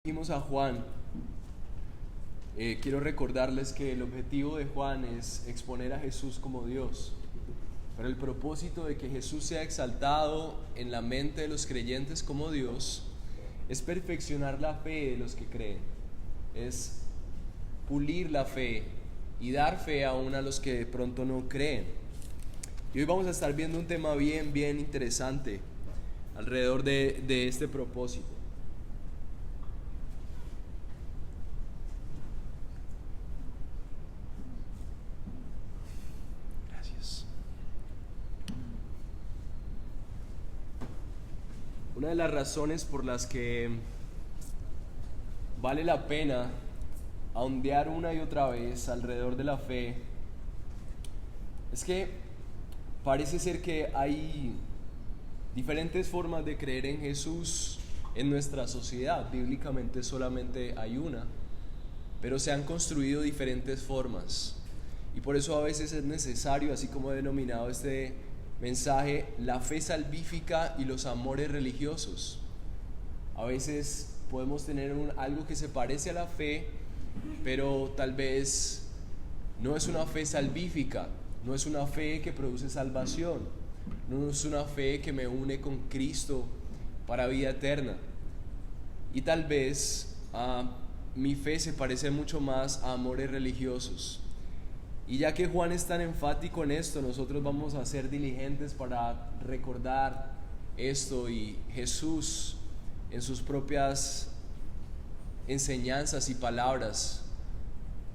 Seguimos a Juan. Quiero recordarles que el objetivo de Juan es exponer a Jesús como Dios, pero el propósito de que Jesús sea exaltado en la mente de los creyentes como Dios es perfeccionar la fe de los que creen, es pulir la fe y dar fe aún a los que de pronto no creen. Y hoy vamos a estar viendo un tema bien interesante alrededor de este propósito. Una de las razones por las que vale la pena ahondear una y otra vez alrededor de la fe es que parece ser que hay diferentes formas de creer en Jesús en nuestra sociedad. Bíblicamente solamente hay una, pero se han construido diferentes formas, y por eso a veces es necesario, así como he denominado este mensaje, la fe salvífica y los amores religiosos. A veces podemos tener algo que se parece a la fe, pero tal vez no es una fe salvífica, no es una fe que produce salvación, no es una fe que me une con Cristo para vida eterna. Y tal vez mi fe se parece mucho más a amores religiosos. Y ya que Juan es tan enfático en esto, nosotros vamos a ser diligentes para recordar esto, y Jesús en sus propias enseñanzas y palabras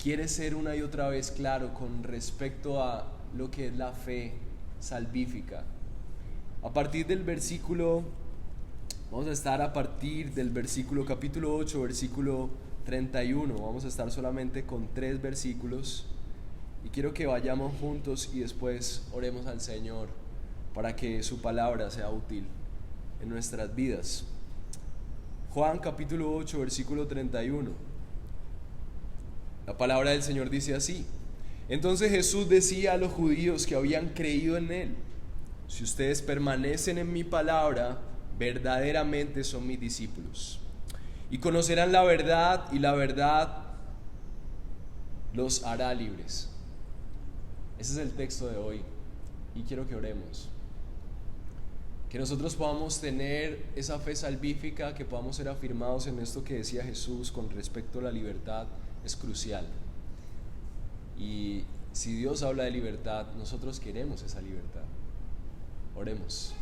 quiere ser una y otra vez claro con respecto a lo que es la fe salvífica. A partir del versículo, vamos a estar a partir del versículo capítulo 8, versículo 31, vamos a estar solamente con 3 versículos. Y quiero que vayamos juntos y después oremos al Señor para que su palabra sea útil en nuestras vidas. Juan capítulo 8, versículo 31. La palabra del Señor dice así: Entonces Jesús decía a los judíos que habían creído en Él: Si ustedes permanecen en mi palabra, verdaderamente son mis discípulos, y conocerán la verdad, y la verdad los hará libres. Ese es el texto de hoy, y quiero que oremos. Que nosotros podamos tener esa fe salvífica, que podamos ser afirmados en esto que decía Jesús con respecto a la libertad, es crucial. Y si Dios habla de libertad, nosotros queremos esa libertad. Oremos.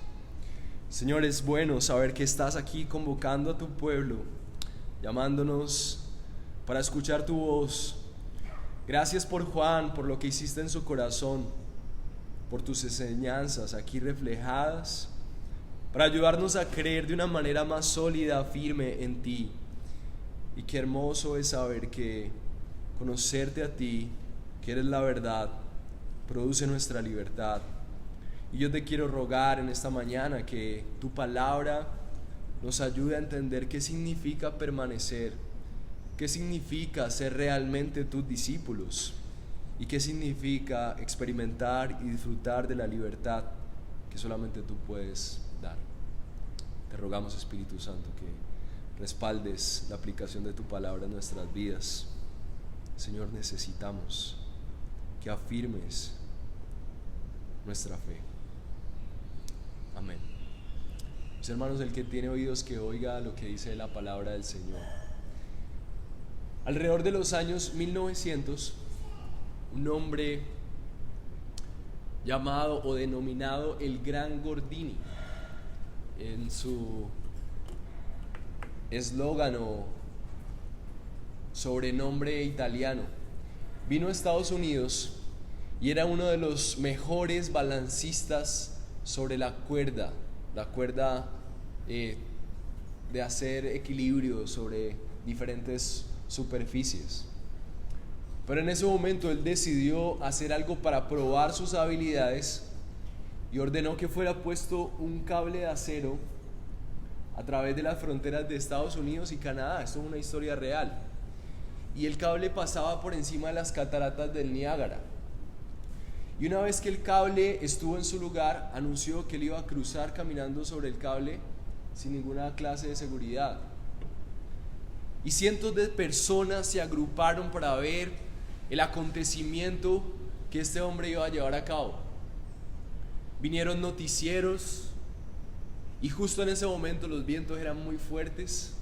Señor, es bueno saber que estás aquí convocando a tu pueblo, llamándonos para escuchar tu voz. Gracias por Juan, por lo que hiciste en su corazón, por tus enseñanzas aquí reflejadas, para ayudarnos a creer de una manera más sólida, firme en ti. Y qué hermoso es saber que conocerte a ti, que eres la verdad, produce nuestra libertad. Y yo te quiero rogar en esta mañana que tu palabra nos ayude a entender qué significa permanecer, qué significa ser realmente tus discípulos, y qué significa experimentar y disfrutar de la libertad que solamente tú puedes dar. Te rogamos, Espíritu Santo, que respaldes la aplicación de tu palabra en nuestras vidas. Señor, necesitamos que afirmes nuestra fe. Amén. Mis hermanos, el que tiene oídos que oiga lo que dice la palabra del Señor. Alrededor de los años 1900, un hombre llamado o denominado el Gran Gordini, en su eslogan o sobrenombre italiano, vino a Estados Unidos y era uno de los mejores balancistas sobre la cuerda de hacer equilibrio sobre diferentes superficies. Pero en ese momento él decidió hacer algo para probar sus habilidades y ordenó que fuera puesto un cable de acero a través de las fronteras de Estados Unidos y Canadá. Esto es una historia real. Y el cable pasaba por encima de las cataratas del Niágara. Y una vez que el cable estuvo en su lugar, anunció que él iba a cruzar caminando sobre el cable sin ninguna clase de seguridad. Y cientos de personas se agruparon para ver el acontecimiento que este hombre iba a llevar a cabo. Vinieron noticieros y justo en ese momento los vientos eran muy fuertes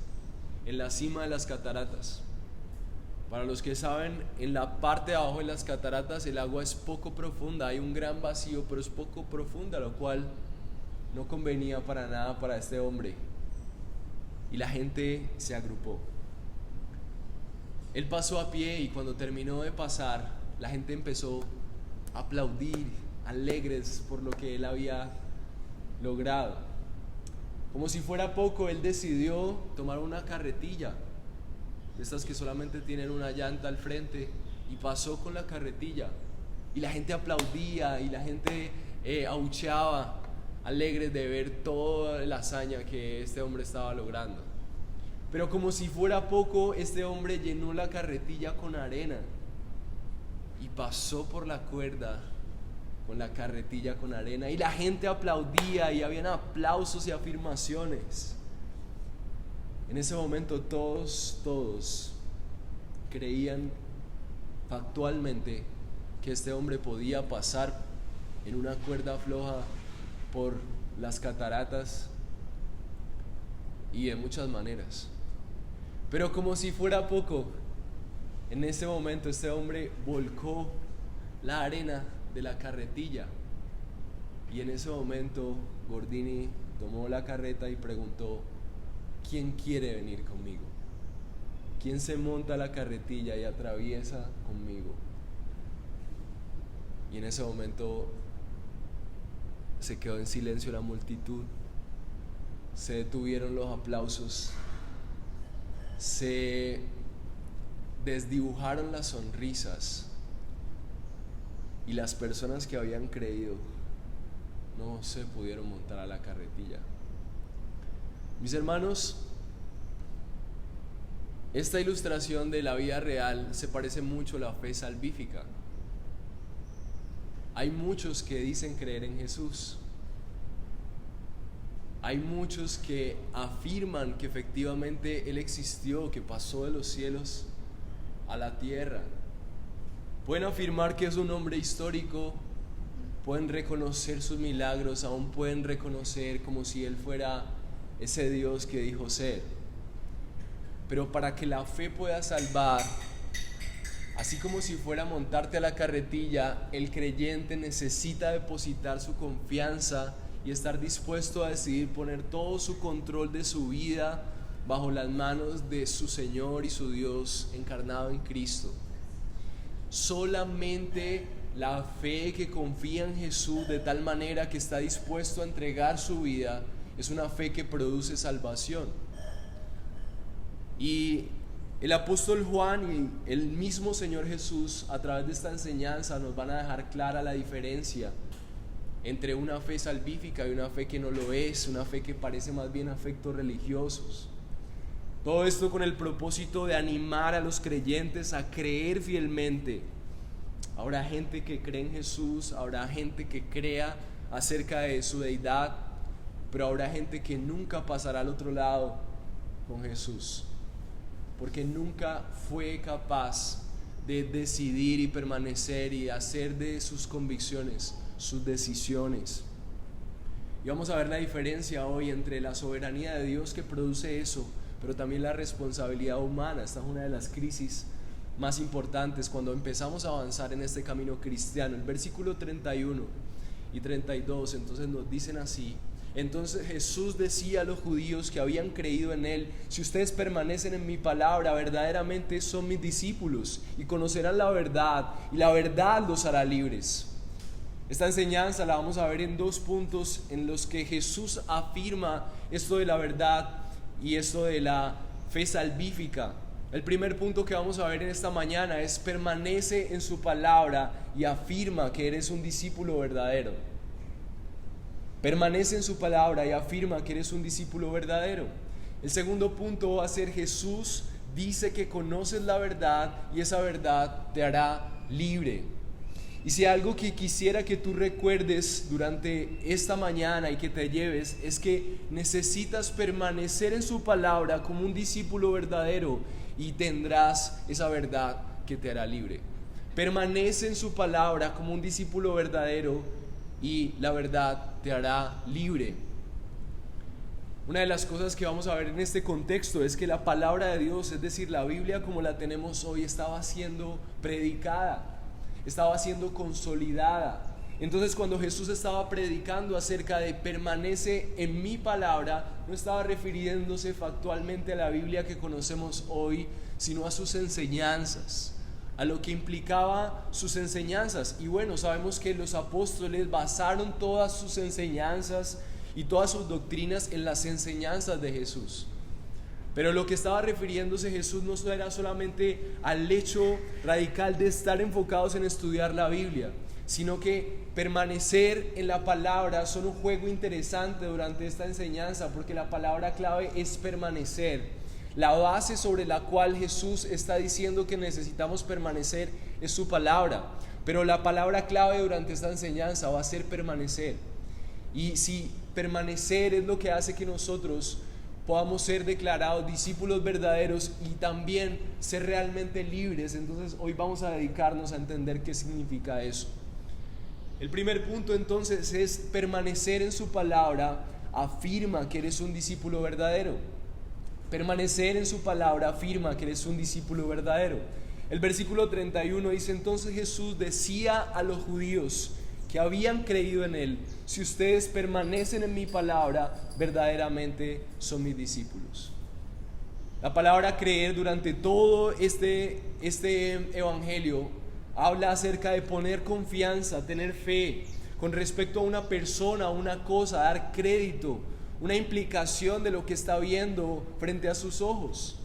en la cima de las cataratas. Para los que saben, en la parte de abajo de las cataratas el agua es poco profunda, hay un gran vacío, pero es poco profunda, lo cual no convenía para nada para este hombre. Y la gente se agrupó. Él pasó a pie y cuando terminó de pasar, la gente empezó a aplaudir, alegres por lo que él había logrado. Como si fuera poco, él decidió tomar una carretilla, de estas que solamente tienen una llanta al frente, y pasó con la carretilla. Y la gente aplaudía y la gente abucheaba, alegres de ver toda la hazaña que este hombre estaba logrando. Pero como si fuera poco, este hombre llenó la carretilla con arena y pasó por la cuerda con la carretilla con arena, y la gente aplaudía y habían aplausos y afirmaciones. En ese momento todos creían factualmente que este hombre podía pasar en una cuerda floja por las cataratas y de muchas maneras. Pero como si fuera poco, en ese momento este hombre volcó la arena de la carretilla, y en ese momento Gordini tomó la carreta y preguntó: ¿quién quiere venir conmigo? ¿Quién se monta a la carretilla y atraviesa conmigo? Y en ese momento se quedó en silencio la multitud, se detuvieron los aplausos, se desdibujaron las sonrisas, y las personas que habían creído no se pudieron montar a la carretilla. Mis hermanos, esta ilustración de la vida real se parece mucho a la fe salvífica. Hay muchos que dicen creer en Jesús. Hay muchos que afirman que efectivamente Él existió, que pasó de los cielos a la tierra. Pueden afirmar que es un hombre histórico, pueden reconocer sus milagros, aún pueden reconocer como si Él fuera ese Dios que dijo ser. Pero para que la fe pueda salvar, así como si fuera a montarte a la carretilla, el creyente necesita depositar su confianza y estar dispuesto a decidir poner todo su control de su vida bajo las manos de su Señor y su Dios encarnado en Cristo. Solamente la fe que confía en Jesús de tal manera que está dispuesto a entregar su vida es una fe que produce salvación. Y el apóstol Juan y el mismo Señor Jesús, a través de esta enseñanza, nos van a dejar clara la diferencia entre una fe salvífica y una fe que no lo es, una fe que parece más bien afectos religiosos. Todo esto con el propósito de animar a los creyentes a creer fielmente. Habrá gente que cree en Jesús, habrá gente que crea acerca de su deidad, pero habrá gente que nunca pasará al otro lado con Jesús, porque nunca fue capaz de decidir y permanecer y hacer de sus convicciones sus decisiones. Y vamos a ver la diferencia hoy entre la soberanía de Dios que produce eso, pero también la responsabilidad humana. Esta es una de las crisis más importantes cuando empezamos a avanzar en este camino cristiano. El versículo 31 y 32 entonces nos dicen así: entonces Jesús decía a los judíos que habían creído en Él: si ustedes permanecen en mi palabra, verdaderamente son mis discípulos y conocerán la verdad, y la verdad los hará libres. Esta enseñanza la vamos a ver en dos puntos en los que Jesús afirma esto de la verdad y esto de la fe salvífica. El primer punto que vamos a ver en esta mañana es: permanece en su palabra y afirma que eres un discípulo verdadero. Permanece en su palabra y afirma que eres un discípulo verdadero. El segundo punto va a ser: Jesús dice que conoces la verdad y esa verdad te hará libre. Y si algo que quisiera que tú recuerdes durante esta mañana y que te lleves es que necesitas permanecer en su palabra como un discípulo verdadero y tendrás esa verdad que te hará libre. Permanece en su palabra como un discípulo verdadero y la verdad te hará libre. Una de las cosas que vamos a ver en este contexto es que la palabra de Dios, es decir, la Biblia como la tenemos hoy, estaba siendo predicada, estaba siendo consolidada. Entonces, cuando Jesús estaba predicando acerca de permanece en mi palabra, no estaba refiriéndose factualmente a la Biblia que conocemos hoy, sino a sus enseñanzas, a lo que implicaba sus enseñanzas. Y bueno, sabemos que los apóstoles basaron todas sus enseñanzas y todas sus doctrinas en las enseñanzas de Jesús. Pero lo que estaba refiriéndose Jesús no era solamente al hecho radical de estar enfocados en estudiar la Biblia, sino que permanecer en la palabra son un juego interesante durante esta enseñanza, porque la palabra clave es permanecer. La base sobre la cual Jesús está diciendo que necesitamos permanecer es su palabra, pero la palabra clave durante esta enseñanza va a ser permanecer. Y si permanecer es lo que hace que nosotros podamos ser declarados discípulos verdaderos y también ser realmente libres, entonces hoy vamos a dedicarnos a entender qué significa eso. El primer punto entonces es permanecer en su palabra, afirma que eres un discípulo verdadero. Permanecer en su palabra afirma que eres un discípulo verdadero. El versículo 31 dice: entonces Jesús decía a los judíos que habían creído en él: si ustedes permanecen en mi palabra, verdaderamente son mis discípulos. La palabra creer durante todo este evangelio habla acerca de poner confianza, tener fe con respecto a una persona, a una cosa, dar crédito, una implicación de lo que está viendo frente a sus ojos.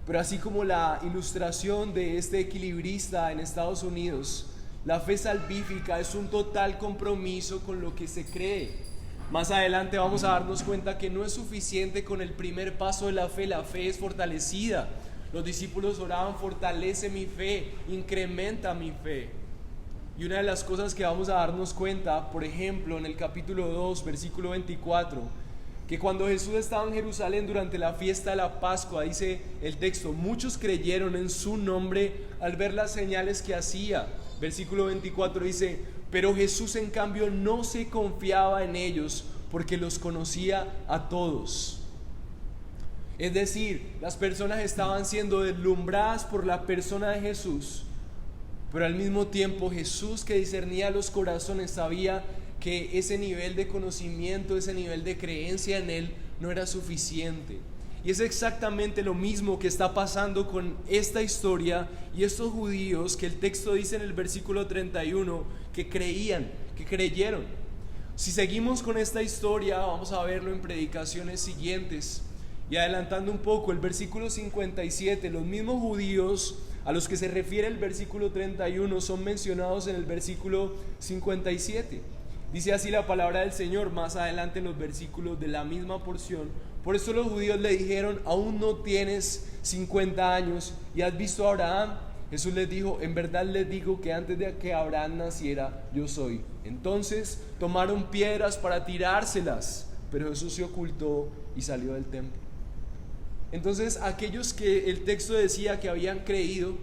Pero así como la ilustración de este equilibrista en Estados Unidos, la fe salvífica es un total compromiso con lo que se cree. Más adelante vamos a darnos cuenta que no es suficiente con el primer paso de la fe es fortalecida. Los discípulos oraban: fortalece mi fe, incrementa mi fe. Y una de las cosas que vamos a darnos cuenta, por ejemplo, en el capítulo 2, versículo 24, que cuando Jesús estaba en Jerusalén durante la fiesta de la Pascua, dice el texto, muchos creyeron en su nombre al ver las señales que hacía. Versículo 24 dice: pero Jesús en cambio no se confiaba en ellos porque los conocía a todos. Es decir, las personas estaban siendo deslumbradas por la persona de Jesús, pero al mismo tiempo Jesús, que discernía los corazones, sabía que ese nivel de conocimiento, ese nivel de creencia en él no era suficiente. Y es exactamente lo mismo que está pasando con esta historia y estos judíos que el texto dice en el versículo 31 que creyeron. Si seguimos con esta historia, vamos a verlo en predicaciones siguientes. Y adelantando un poco, el versículo 57, los mismos judíos a los que se refiere el versículo 31 son mencionados en el versículo 57. Dice así la palabra del Señor más adelante en los versículos de la misma porción: por eso los judíos le dijeron: aún no tienes 50 años y has visto a Abraham. Jesús les dijo: en verdad les digo que antes de que Abraham naciera, yo soy. Entonces tomaron piedras para tirárselas, pero Jesús se ocultó y salió del templo. Entonces aquellos que el texto decía que habían creído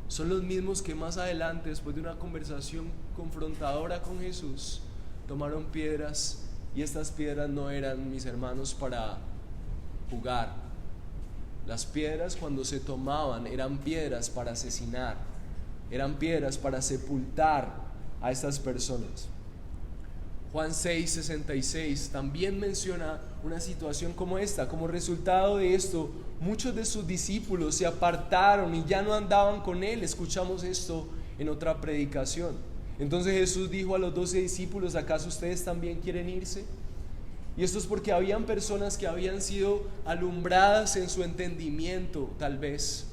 son los mismos que más adelante, después de una conversación confrontadora con Jesús, tomaron piedras, y estas piedras no eran, mis hermanos, para jugar. Las piedras, cuando se tomaban, eran piedras para asesinar, eran piedras para sepultar a estas personas. Juan 6:66 también menciona una situación como esta. Como resultado de esto, muchos de sus discípulos se apartaron y ya no andaban con él. Escuchamos esto en otra predicación. Entonces Jesús dijo a los 12 discípulos: ¿acaso ustedes también quieren irse? Y esto es porque habían personas que habían sido alumbradas en su entendimiento, tal vez.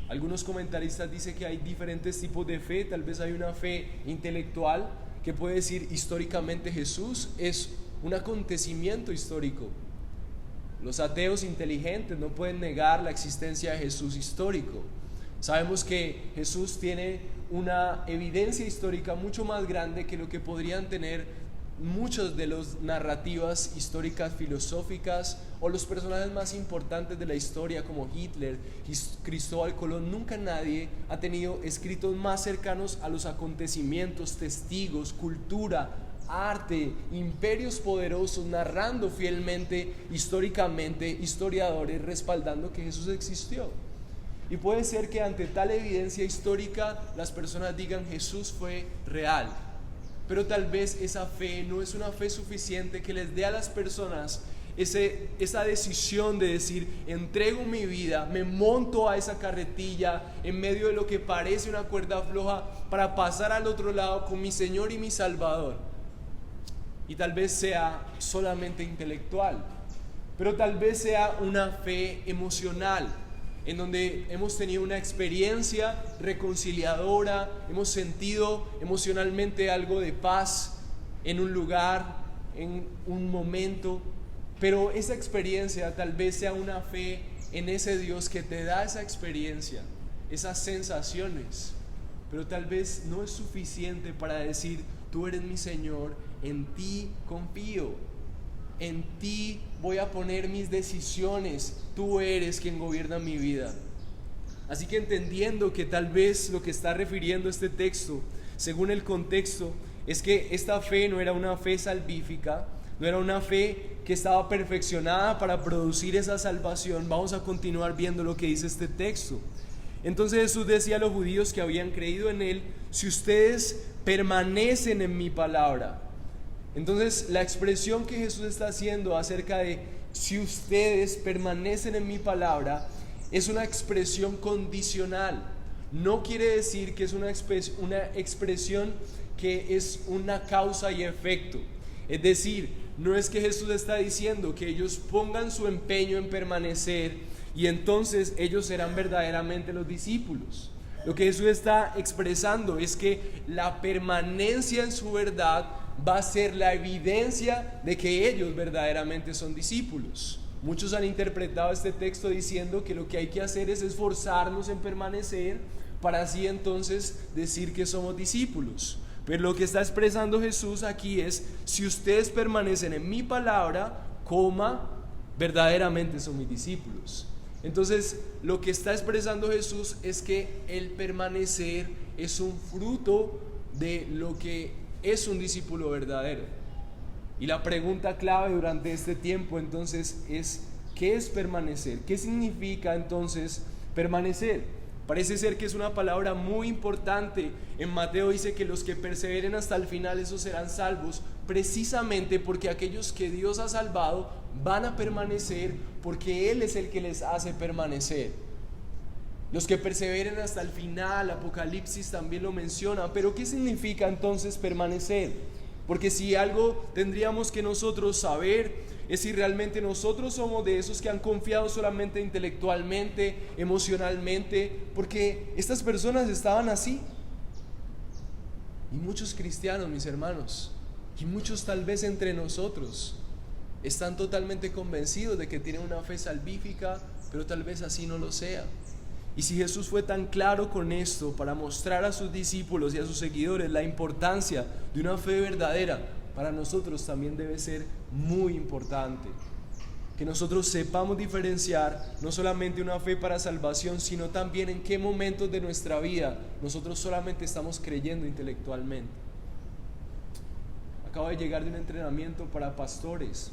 Algunos comentaristas dicen que hay diferentes tipos de fe. Tal vez hay una fe intelectual, que puede decir históricamente Jesús es un acontecimiento histórico. Los ateos inteligentes no pueden negar la existencia de Jesús histórico. Sabemos que Jesús tiene una evidencia histórica mucho más grande que lo que podrían tener muchas de las narrativas históricas filosóficas o los personajes más importantes de la historia como Hitler, Cristóbal Colón. Nunca nadie ha tenido escritos más cercanos a los acontecimientos, testigos, cultura, arte, imperios poderosos, narrando fielmente, históricamente, historiadores respaldando que Jesús existió. Y puede ser que ante tal evidencia histórica las personas digan Jesús fue real, pero tal vez esa fe no es una fe suficiente que les dé a las personas esa decisión de decir, entrego mi vida, me monto a esa carretilla en medio de lo que parece una cuerda floja para pasar al otro lado con mi Señor y mi Salvador. Y tal vez sea solamente intelectual, pero tal vez sea una fe emocional, en donde hemos tenido una experiencia reconciliadora, hemos sentido emocionalmente algo de paz en un lugar, en un momento, pero esa experiencia tal vez sea una fe en ese Dios que te da esa experiencia, esas sensaciones, pero tal vez no es suficiente para decir, tú eres mi Señor, en ti confío. En ti voy a poner mis decisiones, tú eres quien gobierna mi vida. Así que entendiendo que tal vez lo que está refiriendo este texto, según el contexto, es que esta fe no era una fe salvífica, no era una fe que estaba perfeccionada para producir esa salvación. Vamos a continuar viendo lo que dice este texto. Entonces Jesús decía a los judíos que habían creído en Él, si ustedes permanecen en mi palabra. Entonces la expresión que Jesús está haciendo acerca de si ustedes permanecen en mi palabra es una expresión condicional. No quiere decir que es una expresión que es una causa y efecto. Es decir, no es que Jesús está diciendo que ellos pongan su empeño en permanecer y entonces ellos serán verdaderamente los discípulos. Lo que Jesús está expresando es que la permanencia en su verdad va a ser la evidencia de que ellos verdaderamente son discípulos. Muchos han interpretado este texto diciendo que lo que hay que hacer es esforzarnos en permanecer para así entonces decir que somos discípulos. Pero lo que está expresando Jesús aquí es, si ustedes permanecen en mi palabra, verdaderamente son mis discípulos. Entonces, lo que está expresando Jesús es que el permanecer es un fruto de lo que es un discípulo verdadero. Y la pregunta clave durante este tiempo entonces es, ¿qué es permanecer? ¿Qué significa entonces permanecer? Parece ser que es una palabra muy importante. En Mateo dice que los que perseveren hasta el final, esos serán salvos, precisamente porque aquellos que Dios ha salvado van a permanecer porque Él es el que les hace permanecer. Los que perseveren hasta el final, Apocalipsis también lo menciona. Pero ¿qué significa entonces permanecer? Porque si algo tendríamos que nosotros saber es si realmente nosotros somos de esos que han confiado solamente intelectualmente, emocionalmente, porque estas personas estaban así. Y muchos cristianos, mis hermanos, y muchos tal vez entre nosotros, están totalmente convencidos de que tienen una fe salvífica, pero tal vez así no lo sea. Y si Jesús fue tan claro con esto para mostrar a sus discípulos y a sus seguidores la importancia de una fe verdadera, para nosotros también debe ser muy importante que nosotros sepamos diferenciar no solamente una fe para salvación, sino también en qué momentos de nuestra vida nosotros solamente estamos creyendo intelectualmente. Acabo de llegar de un entrenamiento para pastores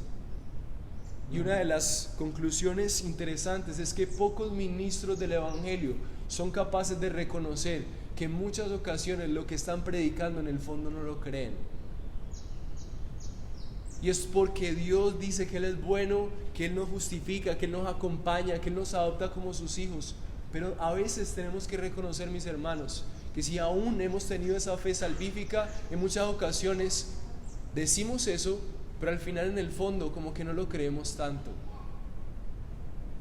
y una de las conclusiones interesantes es que pocos ministros del Evangelio son capaces de reconocer que en muchas ocasiones lo que están predicando en el fondo no lo creen. Y es porque Dios dice que Él es bueno, que Él nos justifica, que Él nos acompaña, que Él nos adopta como sus hijos. Pero a veces tenemos que reconocer, mis hermanos, que si aún hemos tenido esa fe salvífica, en muchas ocasiones decimos eso, pero al final en el fondo como que no lo creemos tanto.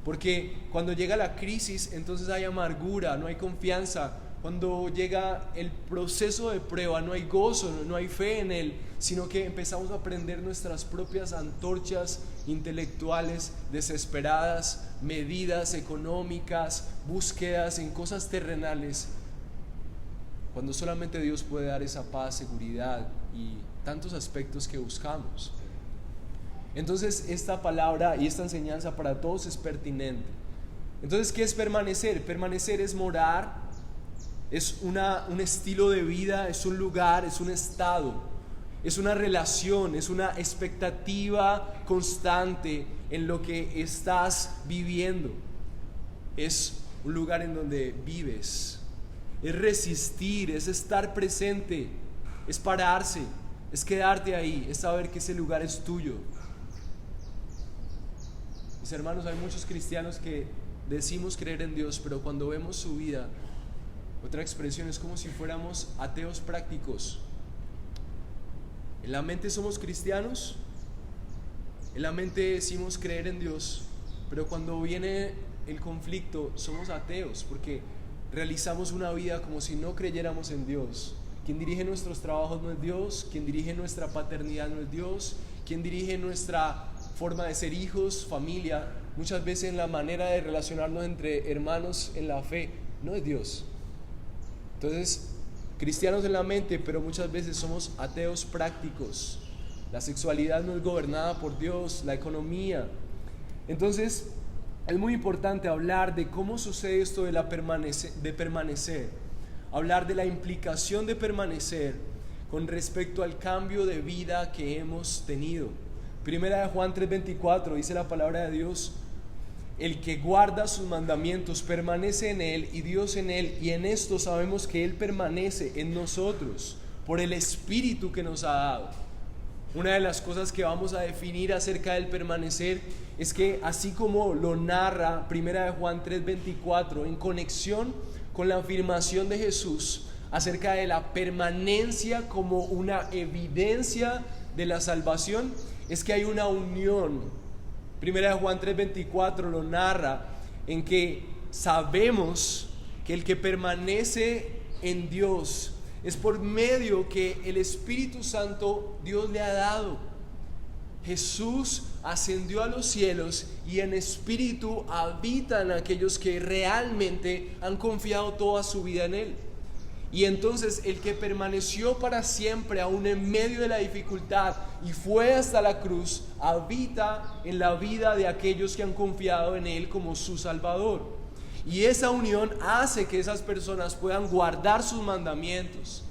Porque cuando llega la crisis, entonces hay amargura, no hay confianza. Cuando llega el proceso de prueba, no hay gozo, no hay fe en Él, sino que empezamos a prender nuestras propias antorchas intelectuales desesperadas, medidas económicas, búsquedas en cosas terrenales. cuando solamente Dios puede dar esa paz, seguridad y tantos aspectos que buscamos. Entonces esta palabra y esta enseñanza para todos es pertinente. Entonces, ¿qué es permanecer? Permanecer es morar, es un estilo de vida, es un lugar, es un estado, es una relación, es una expectativa constante en lo que estás viviendo. Es un lugar en donde vives, es resistir, es estar presente, es pararse, es quedarte ahí, es saber que ese lugar es tuyo. Mis hermanos, hay muchos cristianos que decimos creer en Dios, pero cuando vemos su vida, otra expresión es como si fuéramos ateos prácticos. En la mente somos cristianos, en la mente decimos creer en Dios, pero cuando viene el conflicto somos ateos porque realizamos una vida como si no creyéramos en Dios. Quien dirige nuestros trabajos no es Dios, quien dirige nuestra paternidad no es Dios, quien dirige nuestra forma de ser hijos, familia, muchas veces en la manera de relacionarnos entre hermanos en la fe, no es Dios. Entonces, cristianos en la mente, pero muchas veces somos ateos prácticos. La sexualidad no es gobernada por Dios, la economía. Entonces, es muy importante hablar de cómo sucede esto de permanecer, hablar de la implicación de permanecer con respecto al cambio de vida que hemos tenido. Primera de Juan 3:24 dice la palabra de Dios: el que guarda sus mandamientos permanece en él y Dios en él, y en esto sabemos que él permanece en nosotros por el Espíritu que nos ha dado. Una de las cosas que vamos a definir acerca del permanecer es que, así como lo narra Primera de Juan 3:24, en conexión con la afirmación de Jesús acerca de la permanencia como una evidencia de la salvación, es que hay una unión. Primera de Juan 3:24 lo narra en que sabemos que el que permanece en Dios es por medio que el Espíritu Santo Dios le ha dado. Jesús ascendió a los cielos y en espíritu habitan aquellos que realmente han confiado toda su vida en Él. Y entonces el que permaneció para siempre aún en medio de la dificultad y fue hasta la cruz, habita en la vida de aquellos que han confiado en Él como su Salvador. Y esa unión hace que esas personas puedan guardar sus mandamientos.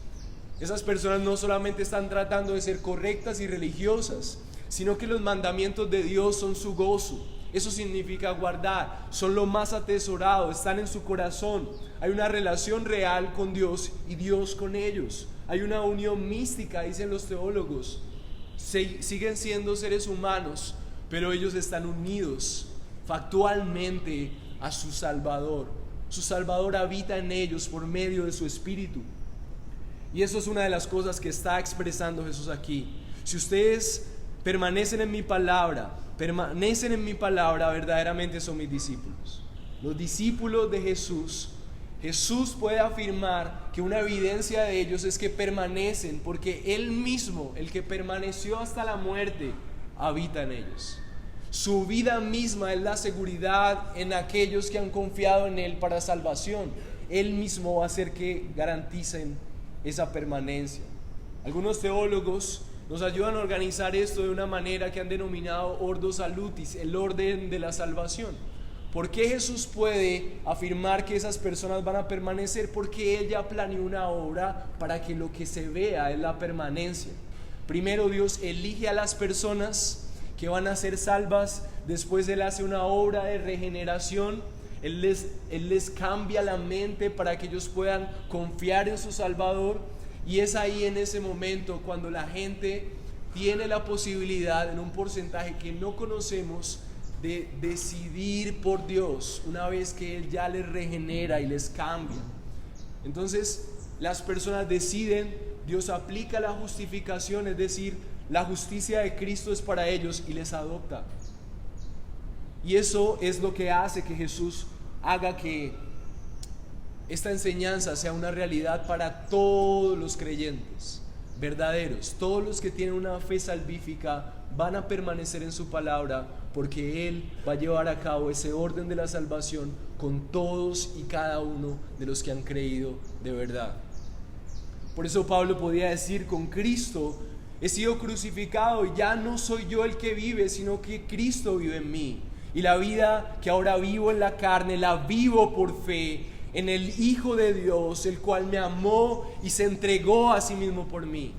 Esas personas no solamente están tratando de ser correctas y religiosas, sino que los mandamientos de Dios son su gozo. Eso significa guardar, son lo más atesorado, están en su corazón. Hay una relación real con Dios y Dios con ellos. Hay una unión mística, dicen los teólogos. Siguen siendo seres humanos, pero ellos están unidos factualmente a su Salvador. Su Salvador habita en ellos por medio de su Espíritu. Y eso es una de las cosas que está expresando Jesús aquí. Si ustedes permanecen en mi palabra, verdaderamente son mis discípulos. Los discípulos de Jesús puede afirmar que una evidencia de ellos es que permanecen, porque Él mismo, el que permaneció hasta la muerte, habita en ellos. Su vida misma es la seguridad en aquellos que han confiado en Él para salvación. Él mismo va a hacer que garanticen esa permanencia. Algunos teólogos nos ayudan a organizar esto de una manera que han denominado Ordo Salutis, el orden de la salvación. ¿Por qué Jesús puede afirmar que esas personas van a permanecer? Porque Él ya planeó una obra para que lo que se vea es la permanencia. Primero Dios elige a las personas que van a ser salvas, después Él hace una obra de regeneración, Él les cambia la mente para que ellos puedan confiar en su Salvador. Y es ahí, en ese momento, cuando la gente tiene la posibilidad, en un porcentaje que no conocemos, de decidir por Dios una vez que Él ya les regenera y les cambia. Entonces las personas deciden, Dios aplica la justificación, es decir, la justicia de Cristo es para ellos y les adopta. Y eso es lo que hace que Jesús haga que esta enseñanza sea una realidad para todos los creyentes verdaderos. Todos los que tienen una fe salvífica van a permanecer en su palabra, porque Él va a llevar a cabo ese orden de la salvación con todos y cada uno de los que han creído de verdad. Por eso Pablo podía decir: con Cristo he sido crucificado, y ya no soy yo el que vive, sino que Cristo vive en mí. Y la vida que ahora vivo en la carne, la vivo por fe en el Hijo de Dios, el cual me amó y se entregó a sí mismo por mí.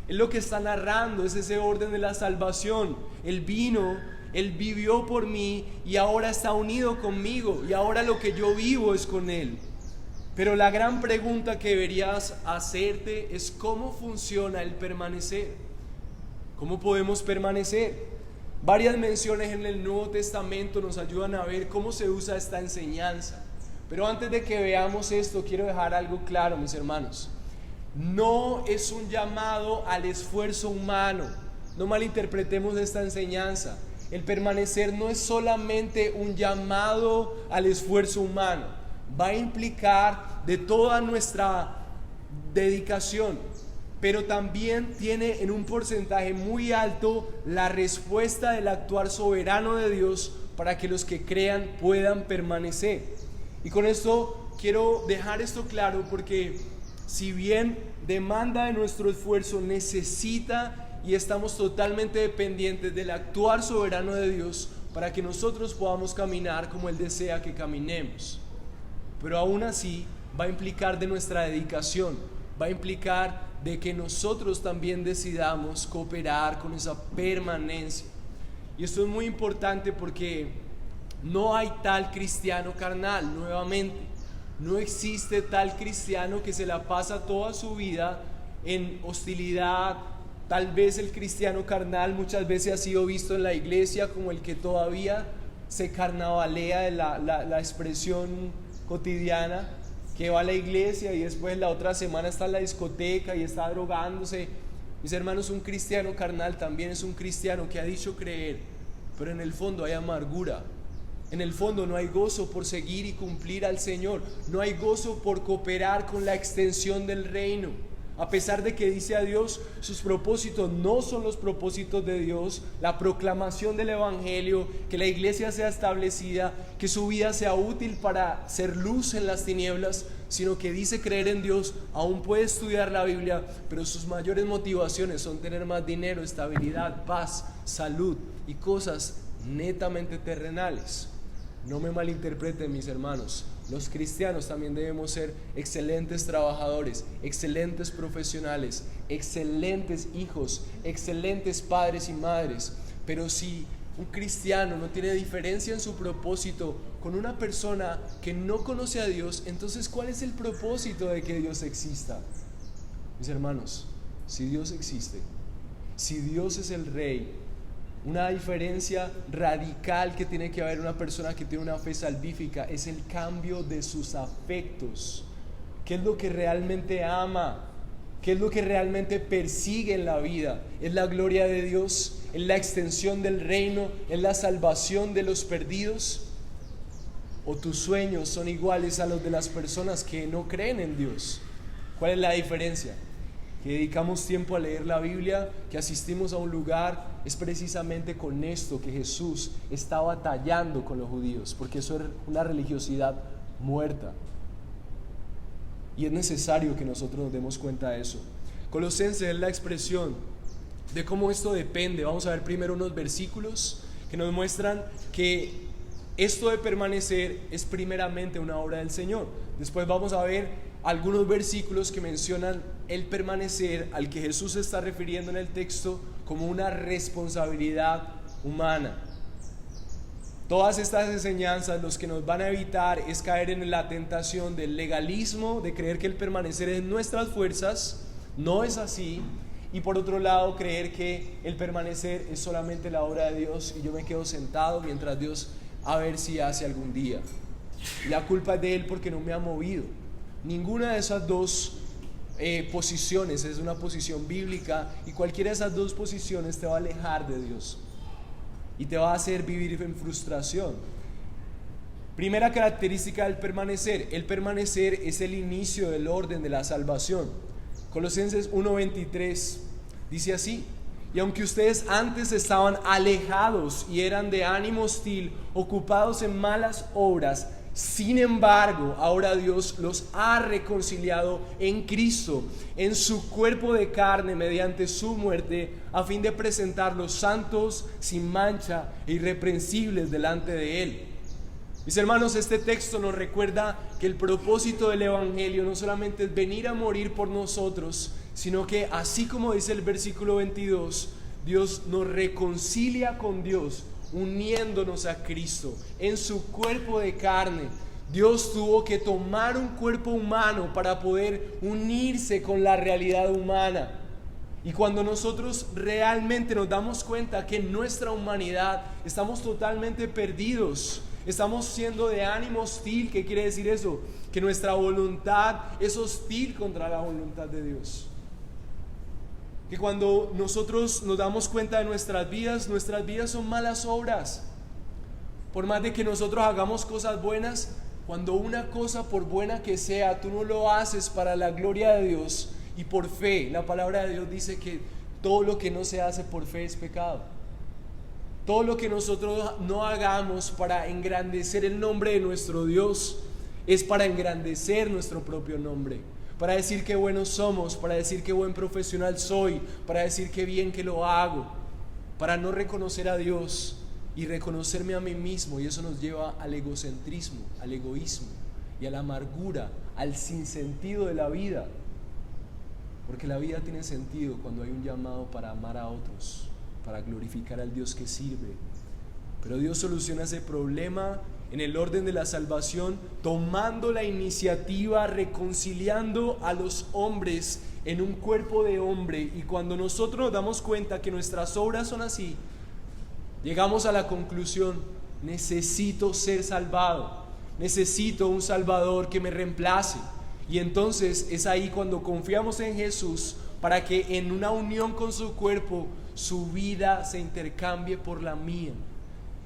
Es lo que está narrando, es ese orden de la salvación. Él vino, Él vivió por mí y ahora está unido conmigo, y ahora lo que yo vivo es con Él. Pero la gran pregunta que deberías hacerte es: ¿cómo funciona el permanecer? ¿Cómo podemos permanecer? Varias menciones en el Nuevo Testamento nos ayudan a ver cómo se usa esta enseñanza. Pero antes de que veamos esto, quiero dejar algo claro, mis hermanos. No es un llamado al esfuerzo humano. No malinterpretemos esta enseñanza. El permanecer no es solamente un llamado al esfuerzo humano. Va a implicar de toda nuestra dedicación, pero también tiene en un porcentaje muy alto la respuesta del actuar soberano de Dios para que los que crean puedan permanecer. Y con esto quiero dejar esto claro, porque si bien demanda de nuestro esfuerzo, necesita y estamos totalmente dependientes del actuar soberano de Dios para que nosotros podamos caminar como Él desea que caminemos. Pero aún así va a implicar de nuestra dedicación, va a implicar de que nosotros también decidamos cooperar con esa permanencia. Y esto es muy importante porque no hay tal cristiano carnal. Nuevamente, no existe tal cristiano que se la pasa toda su vida en hostilidad. Tal vez el cristiano carnal muchas veces ha sido visto en la iglesia como el que todavía se carnavalea de la expresión cotidiana, que va a la iglesia y después la otra semana está en la discoteca y está drogándose. Mis hermanos, un cristiano carnal también es un cristiano que ha dicho creer, pero en el fondo hay amargura. En el fondo no hay gozo por seguir y cumplir al Señor. No hay gozo por cooperar con la extensión del reino. A pesar de que dice a Dios, sus propósitos no son los propósitos de Dios. La proclamación del evangelio, que la iglesia sea establecida, que su vida sea útil para ser luz en las tinieblas, sino que dice creer en Dios. Aún puede estudiar la Biblia, pero sus mayores motivaciones son tener más dinero, estabilidad, paz, salud y cosas netamente terrenales. No me malinterpreten, mis hermanos. Los cristianos también debemos ser excelentes trabajadores, excelentes profesionales, excelentes hijos, excelentes padres y madres. Pero si un cristiano no tiene diferencia en su propósito con una persona que no conoce a Dios, entonces ¿cuál es el propósito de que Dios exista? Mis hermanos, si Dios existe, si Dios es el Rey, una diferencia radical que tiene que haber una persona que tiene una fe salvífica es el cambio de sus afectos. ¿Qué es lo que realmente ama? ¿Qué es lo que realmente persigue en la vida? ¿Es la gloria de Dios? ¿Es la extensión del reino? ¿Es la salvación de los perdidos? ¿O tus sueños son iguales a los de las personas que no creen en Dios? ¿Cuál es la diferencia? Que dedicamos tiempo a leer la Biblia, que asistimos a un lugar, es precisamente con esto que Jesús está batallando con los judíos, porque eso es una religiosidad muerta. Y es necesario que nosotros nos demos cuenta de eso. Colosenses es la expresión de cómo esto depende. Vamos a ver primero unos versículos que nos muestran que esto de permanecer es primeramente una obra del Señor. Después vamos a ver algunos versículos que mencionan el permanecer al que Jesús se está refiriendo en el texto como una responsabilidad humana. Todas estas enseñanzas los que nos van a evitar es caer en la tentación del legalismo, de creer que el permanecer es nuestras fuerzas. No es así. Y por otro lado, creer que el permanecer es solamente la obra de Dios y yo me quedo sentado mientras Dios a ver si hace algún día. Y la culpa es de Él porque no me ha movido. Ninguna de esas dos posiciones es una posición bíblica, y cualquiera de esas dos posiciones te va a alejar de Dios y te va a hacer vivir en frustración. Primera característica del permanecer: el permanecer es el inicio del orden de la salvación. Colosenses 1:23 dice así: y aunque ustedes antes estaban alejados y eran de ánimo hostil, ocupados en malas obras, Sin embargo, ahora Dios los ha reconciliado en Cristo, en su cuerpo de carne, mediante su muerte, a fin de presentarlos santos, sin mancha e irreprensibles delante de Él. Mis hermanos, este texto nos recuerda que el propósito del Evangelio no solamente es venir a morir por nosotros, sino que, así como dice el versículo 22, Dios nos reconcilia con Dios, uniéndonos a Cristo en su cuerpo de carne. Dios tuvo que tomar un cuerpo humano para poder unirse con la realidad humana. Y cuando nosotros realmente nos damos cuenta que en nuestra humanidad estamos totalmente perdidos, estamos siendo de ánimo hostil. ¿Qué quiere decir eso? Que nuestra voluntad es hostil contra la voluntad de Dios. Que cuando nosotros nos damos cuenta de nuestras vidas son malas obras. Por más de que nosotros hagamos cosas buenas, cuando una cosa, por buena que sea, tú no lo haces para la gloria de Dios y por fe, la palabra de Dios dice que todo lo que no se hace por fe es pecado. Todo lo que nosotros no hagamos para engrandecer el nombre de nuestro Dios es para engrandecer nuestro propio nombre, para decir qué buenos somos, para decir qué buen profesional soy, para decir qué bien que lo hago, para no reconocer a Dios y reconocerme a mí mismo. Y eso nos lleva al egocentrismo, al egoísmo y a la amargura, al sinsentido de la vida, porque la vida tiene sentido cuando hay un llamado para amar a otros, para glorificar al Dios que sirve. Pero Dios soluciona ese problema en el orden de la salvación, tomando la iniciativa, reconciliando a los hombres en un cuerpo de hombre. Y cuando nosotros nos damos cuenta que nuestras obras son así, llegamos a la conclusión: necesito ser salvado, necesito un Salvador que me reemplace. Y entonces es ahí cuando confiamos en Jesús, para que en una unión con su cuerpo su vida se intercambie por la mía.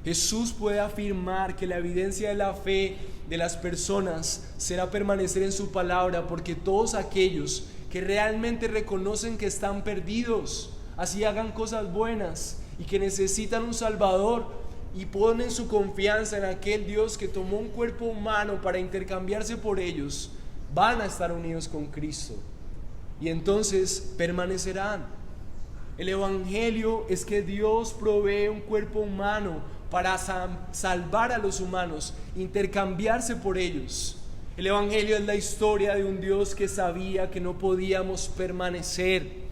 Jesús puede afirmar que la evidencia de la fe de las personas será permanecer en su palabra, porque todos aquellos que realmente reconocen que están perdidos, así hagan cosas buenas y que necesitan un Salvador, y ponen su confianza en aquel Dios que tomó un cuerpo humano para intercambiarse por ellos, van a estar unidos con Cristo y entonces permanecerán. El Evangelio es que Dios provee un cuerpo humano para salvar a los humanos, intercambiarse por ellos. El Evangelio es la historia de un Dios que sabía que no podíamos permanecer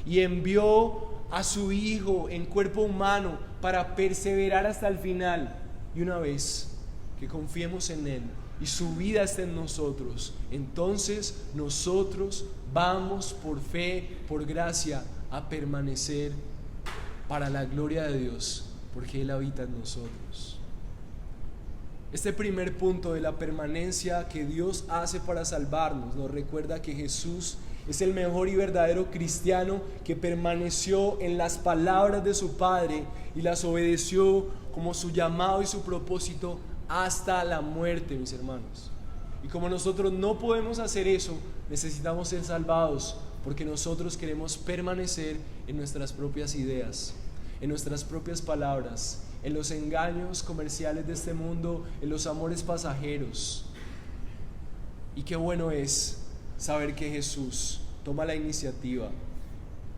y envió a su Hijo en cuerpo humano para perseverar hasta el final. Y una vez que confiemos en Él y su vida está en nosotros, entonces nosotros vamos por fe, por gracia, a permanecer para la gloria de Dios, porque Él habita en nosotros. Este primer punto de la permanencia que Dios hace para salvarnos nos recuerda que Jesús es el mejor y verdadero cristiano que permaneció en las palabras de su Padre y las obedeció como su llamado y su propósito hasta la muerte, mis hermanos. Y como nosotros no podemos hacer eso, necesitamos ser salvados, porque nosotros queremos permanecer en nuestras propias ideas, en nuestras propias palabras, en los engaños comerciales de este mundo, en los amores pasajeros. Y qué bueno es saber que Jesús toma la iniciativa.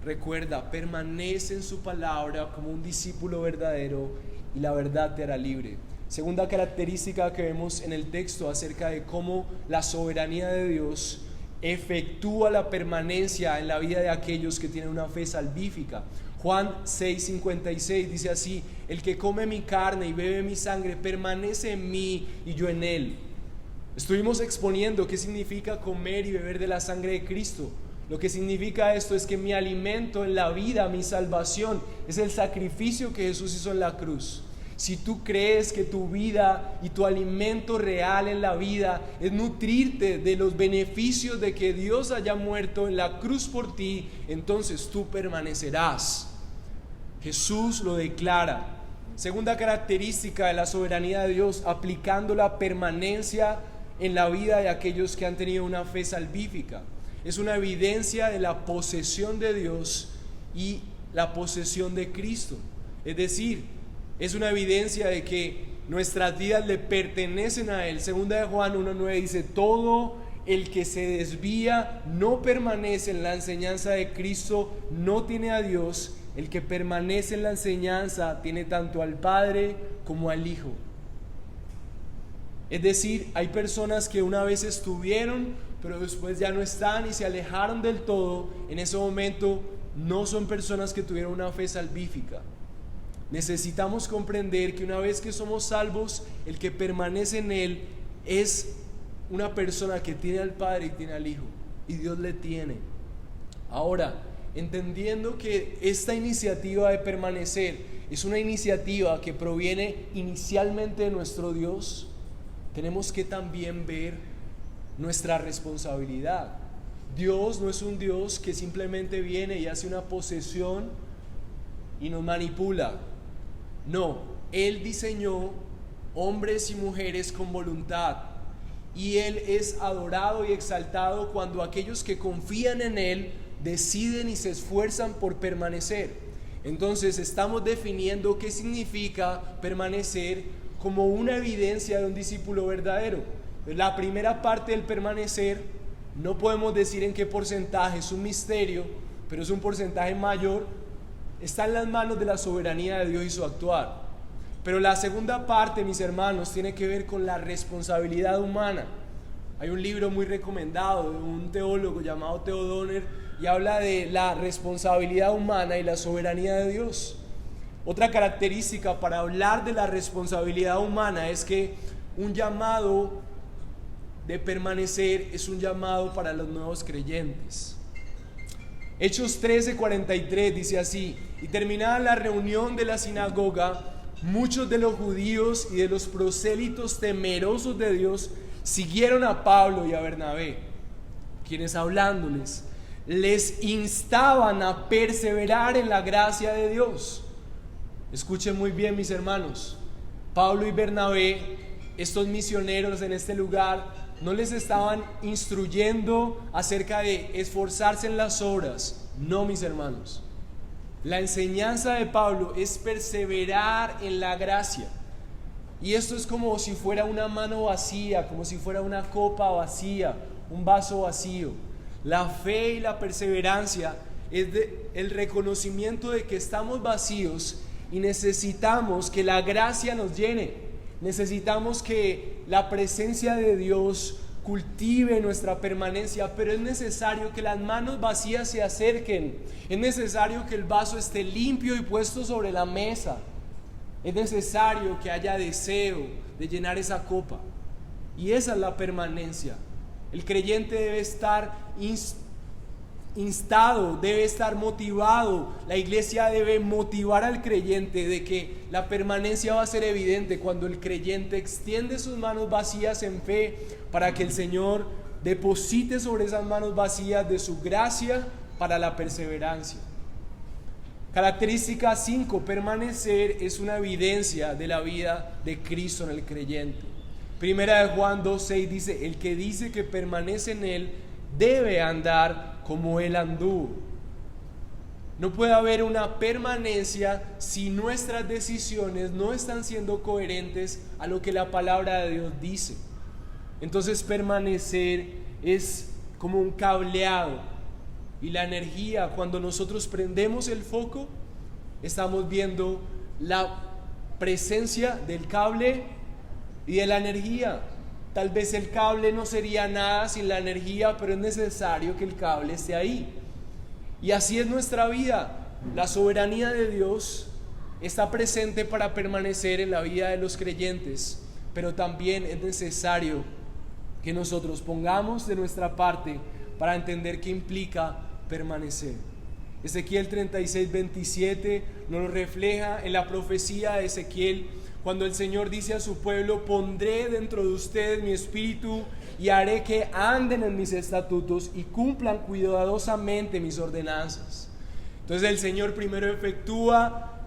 Recuerda, permanece en su palabra como un discípulo verdadero y la verdad te hará libre. Segunda característica que vemos en el texto acerca de cómo la soberanía de Dios efectúa la permanencia en la vida de aquellos que tienen una fe salvífica. Juan 6:56 dice así: el que come mi carne y bebe mi sangre permanece en mí y yo en él. Estuvimos exponiendo qué significa comer y beber de la sangre de Cristo. Lo que significa esto es que mi alimento en la vida, mi salvación, es el sacrificio que Jesús hizo en la cruz. Si tú crees que tu vida y tu alimento real en la vida es nutrirte de los beneficios de que Dios haya muerto en la cruz por ti, entonces tú permanecerás. Jesús lo declara. Segunda característica de la soberanía de Dios, aplicando la permanencia en la vida de aquellos que han tenido una fe salvífica. Es una evidencia de la posesión de Dios y la posesión de Cristo. Es decir, es una evidencia de que nuestras vidas le pertenecen a Él. Segunda de Juan 1:9 dice: todo el que se desvía no permanece en la enseñanza de Cristo, no tiene a Dios. El que permanece en la enseñanza tiene tanto al Padre como al Hijo. Es decir, hay personas que una vez estuvieron, pero después ya no están y se alejaron del todo. En ese momento no son personas que tuvieron una fe salvífica. Necesitamos comprender que una vez que somos salvos, el que permanece en Él es una persona que tiene al Padre y tiene al Hijo, y Dios le tiene. Ahora, entendiendo que esta iniciativa de permanecer es una iniciativa que proviene inicialmente de nuestro Dios, tenemos que también ver nuestra responsabilidad. Dios no es un Dios que simplemente viene y hace una posesión y nos manipula. No, Él diseñó hombres y mujeres con voluntad, y Él es adorado y exaltado cuando aquellos que confían en Él deciden y se esfuerzan por permanecer. Entonces estamos definiendo qué significa permanecer como una evidencia de un discípulo verdadero. La primera parte del permanecer no podemos decir en qué porcentaje, es un misterio, pero es un porcentaje mayor. Está en las manos de la soberanía de Dios y su actuar. Pero la segunda parte, mis hermanos, tiene que ver con la responsabilidad humana. Hay un libro muy recomendado de un teólogo llamado Theo Donner, y habla de la responsabilidad humana y la soberanía de Dios. Otra característica para hablar de la responsabilidad humana es que un llamado de permanecer es un llamado para los nuevos creyentes. Hechos 13:43 dice así: y terminada la reunión de la sinagoga, muchos de los judíos y de los prosélitos temerosos de Dios siguieron a Pablo y a Bernabé, quienes hablándoles les instaban a perseverar en la gracia de Dios. Escuchen muy bien, mis hermanos, Pablo y Bernabé, estos misioneros en este lugar, no les estaban instruyendo acerca de esforzarse en las obras. No, mis hermanos, la enseñanza de Pablo es perseverar en la gracia. Y esto es como si fuera una mano vacía, como si fuera una copa vacía, un vaso vacío. La fe y la perseverancia es el reconocimiento de que estamos vacíos y necesitamos que la gracia nos llene. Necesitamos que la presencia de Dios cultive nuestra permanencia, pero es necesario que las manos vacías se acerquen. Es necesario que el vaso esté limpio y puesto sobre la mesa. Es necesario que haya deseo de llenar esa copa. Y esa es la permanencia. El creyente debe estar instado, debe estar motivado. La iglesia debe motivar al creyente de que la permanencia va a ser evidente cuando el creyente extiende sus manos vacías en fe para que el Señor deposite sobre esas manos vacías de su gracia para la perseverancia. Característica 5, permanecer es una evidencia de la vida de Cristo en el creyente. Primera de Juan 2:6 dice: el que dice que permanece en Él debe andar como Él anduvo. No puede haber una permanencia si nuestras decisiones no están siendo coherentes a lo que la palabra de Dios dice. Entonces permanecer es como un cableado, y la energía, cuando nosotros prendemos el foco, estamos viendo la presencia del cable y de la energía. Tal vez el cable no sería nada sin la energía, pero es necesario que el cable esté ahí. Y así es nuestra vida. La soberanía de Dios está presente para permanecer en la vida de los creyentes, pero también es necesario que nosotros pongamos de nuestra parte para entender qué implica permanecer. Ezequiel 36:27 nos lo refleja en la profecía de Ezequiel, cuando el Señor dice a su pueblo: pondré dentro de ustedes mi espíritu y haré que anden en mis estatutos y cumplan cuidadosamente mis ordenanzas. Entonces el Señor primero efectúa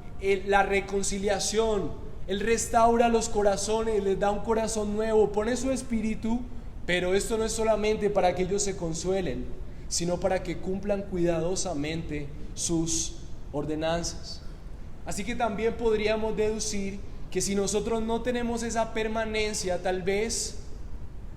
la reconciliación. Él restaura los corazones, les da un corazón nuevo, pone su espíritu, pero esto no es solamente para que ellos se consuelen, sino para que cumplan cuidadosamente sus ordenanzas. Así que también podríamos deducir que si nosotros no tenemos esa permanencia, tal vez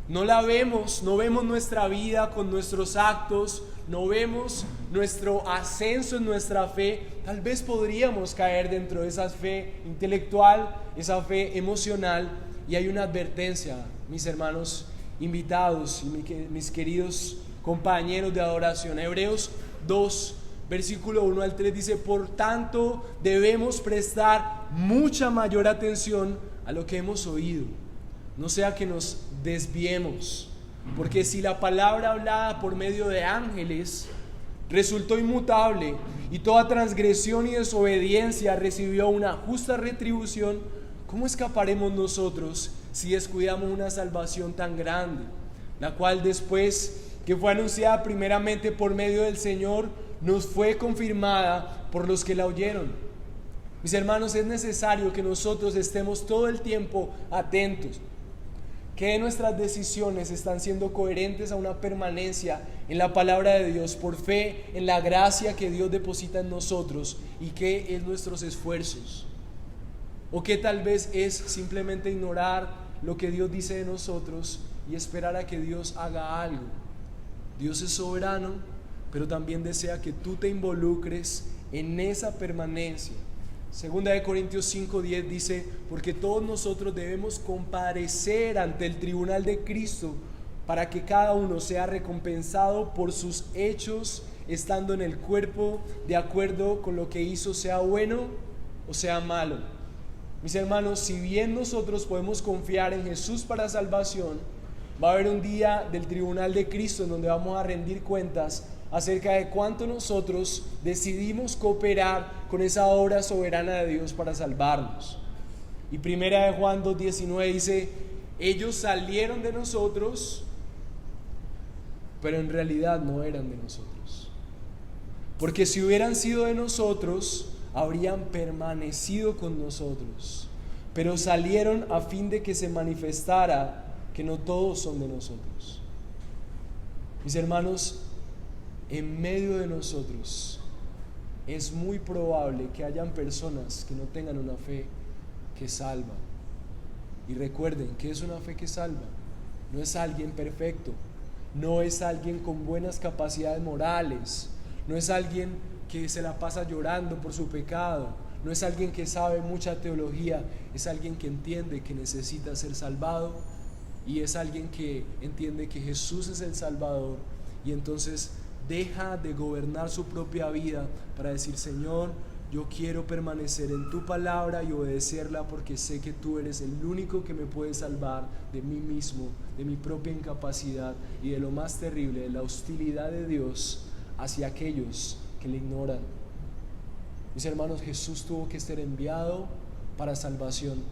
no la vemos, no vemos nuestra vida con nuestros actos, no vemos nuestro ascenso en nuestra fe, tal vez podríamos caer dentro de esa fe intelectual, esa fe emocional. Y hay una advertencia, mis hermanos invitados y mis queridos compañeros de adoración. Hebreos 2, versículo 1 al 3 dice: por tanto debemos prestar mucha mayor atención a lo que hemos oído, no sea que nos desviemos, porque si la palabra hablada por medio de ángeles resultó inmutable y toda transgresión y desobediencia recibió una justa retribución, ¿cómo escaparemos nosotros si descuidamos una salvación tan grande, la cual después que fue anunciada primeramente por medio del Señor, nos fue confirmada por los que la oyeron? Mis hermanos, es necesario que nosotros estemos todo el tiempo atentos, que nuestras decisiones están siendo coherentes a una permanencia en la palabra de Dios, por fe en la gracia que Dios deposita en nosotros, y que es nuestros esfuerzos, o que tal vez es simplemente ignorar lo que Dios dice de nosotros y esperar a que Dios haga algo. Dios es soberano, pero también desea que tú te involucres en esa permanencia. Segunda de Corintios 5:10 dice: porque todos nosotros debemos comparecer ante el tribunal de Cristo, para que cada uno sea recompensado por sus hechos, estando en el cuerpo de acuerdo con lo que hizo, sea bueno o sea malo. Mis hermanos, si bien nosotros podemos confiar en Jesús para salvación, va a haber un día del tribunal de Cristo en donde vamos a rendir cuentas acerca de cuánto nosotros decidimos cooperar con esa obra soberana de Dios para salvarnos. Y primera de Juan 2:19 dice: ellos salieron de nosotros, pero en realidad no eran de nosotros, porque si hubieran sido de nosotros, habrían permanecido con nosotros, pero salieron a fin de que se manifestara que no todos son de nosotros. Mis hermanos, en medio de nosotros es muy probable que hayan personas que no tengan una fe que salva. Y recuerden, ¿qué es una fe que salva? No es alguien perfecto, no es alguien con buenas capacidades morales, no es alguien que se la pasa llorando por su pecado, no es alguien que sabe mucha teología, es alguien que entiende que necesita ser salvado, y es alguien que entiende que Jesús es el Salvador, y entonces deja de gobernar su propia vida para decir: Señor, yo quiero permanecer en tu palabra y obedecerla, porque sé que tú eres el único que me puede salvar de mí mismo, de mi propia incapacidad y de lo más terrible, de la hostilidad de Dios hacia aquellos que le ignoran. Mis hermanos, Jesús tuvo que ser enviado para salvación,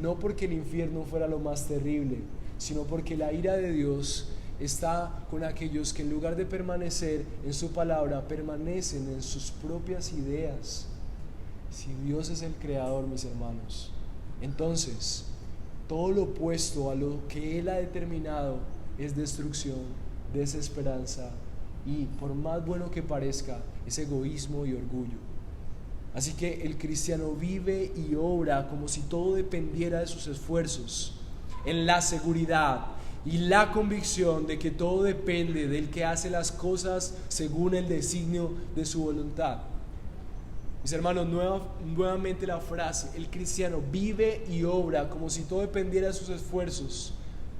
no porque el infierno fuera lo más terrible, sino porque la ira de Dios está con aquellos que en lugar de permanecer en su palabra, permanecen en sus propias ideas. Si Dios es el creador, mis hermanos, entonces todo lo opuesto a lo que Él ha determinado es destrucción, desesperanza y, por más bueno que parezca, es egoísmo y orgullo. Así que el cristiano vive y obra como si todo dependiera de sus esfuerzos, en la seguridad y la convicción de que todo depende del que hace las cosas según el designio de su voluntad. Mis hermanos, nuevamente la frase: el cristiano vive y obra como si todo dependiera de sus esfuerzos,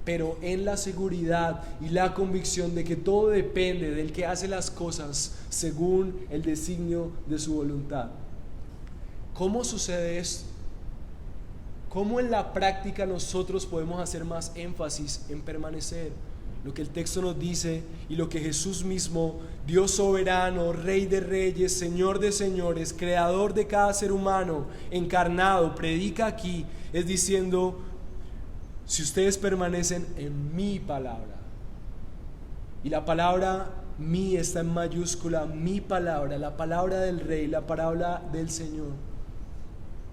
pero en la seguridad y la convicción de que todo depende del que hace las cosas según el designio de su voluntad. ¿Cómo sucede esto? ¿Cómo en la práctica nosotros podemos hacer más énfasis en permanecer? Lo que el texto nos dice y lo que Jesús mismo, Dios soberano, Rey de reyes, Señor de señores, Creador de cada ser humano encarnado, predica aquí, es diciendo: si ustedes permanecen en mi palabra. Y la palabra "mi" está en mayúscula, mi palabra, la palabra del Rey, la palabra del Señor.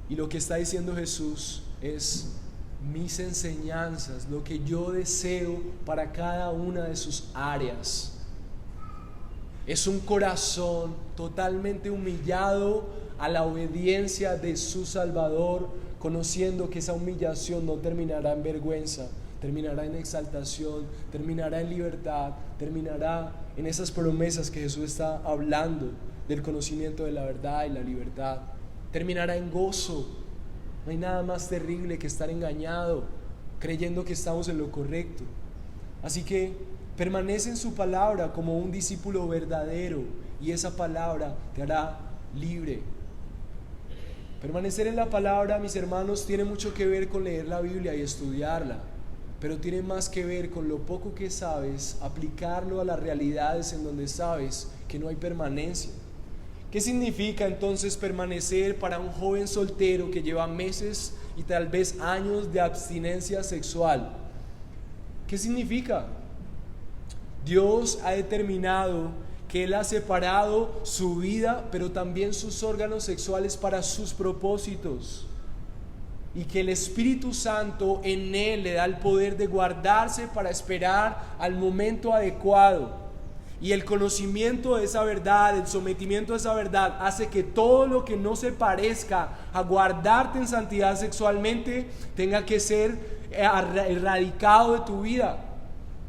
Y lo que está diciendo Jesús es: mis enseñanzas, lo que yo deseo para cada una de sus áreas. Es un corazón totalmente humillado a la obediencia de su Salvador, conociendo que esa humillación no terminará en vergüenza, terminará en exaltación, terminará en libertad, terminará en esas promesas que Jesús está hablando del conocimiento de la verdad y la libertad. Terminará en gozo. No hay nada más terrible que estar engañado, creyendo que estamos en lo correcto. Así que permanece en su palabra como un discípulo verdadero y esa palabra te hará libre. Permanecer en la palabra, mis hermanos, tiene mucho que ver con leer la Biblia y estudiarla, pero tiene más que ver con lo poco que sabes, aplicarlo a las realidades en donde sabes que no hay permanencia. ¿Qué significa entonces permanecer para un joven soltero que lleva meses y tal vez años de abstinencia sexual? ¿Qué significa? Dios ha determinado que Él ha separado su vida, pero también sus órganos sexuales para sus propósitos, y que el Espíritu Santo en Él le da el poder de guardarse para esperar al momento adecuado. Y el conocimiento de esa verdad, el sometimiento a esa verdad, hace que todo lo que no se parezca a guardarte en santidad sexualmente tenga que ser erradicado de tu vida.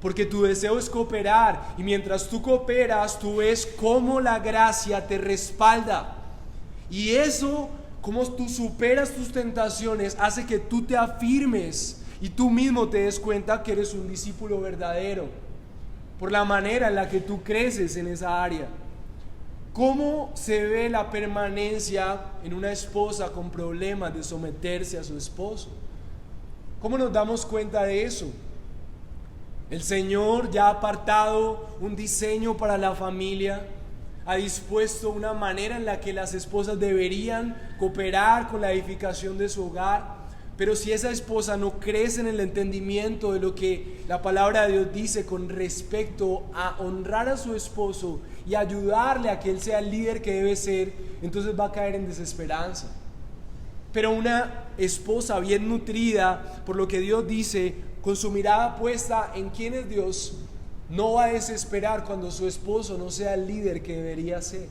Porque tu deseo es cooperar, y mientras tú cooperas, tú ves cómo la gracia te respalda. Y eso, como tú superas tus tentaciones, hace que tú te afirmes y tú mismo te des cuenta que eres un discípulo verdadero, por la manera en la que tú creces en esa área. ¿Cómo se ve la permanencia en una esposa con problemas de someterse a su esposo? ¿Cómo nos damos cuenta de eso? El Señor ya ha apartado un diseño para la familia, ha dispuesto una manera en la que las esposas deberían cooperar con la edificación de su hogar. Pero si esa esposa no crece en el entendimiento de lo que la palabra de Dios dice con respecto a honrar a su esposo y ayudarle a que él sea el líder que debe ser, entonces va a caer en desesperanza. Pero una esposa bien nutrida por lo que Dios dice, con su mirada puesta en quién es Dios, no va a desesperar cuando su esposo no sea el líder que debería ser,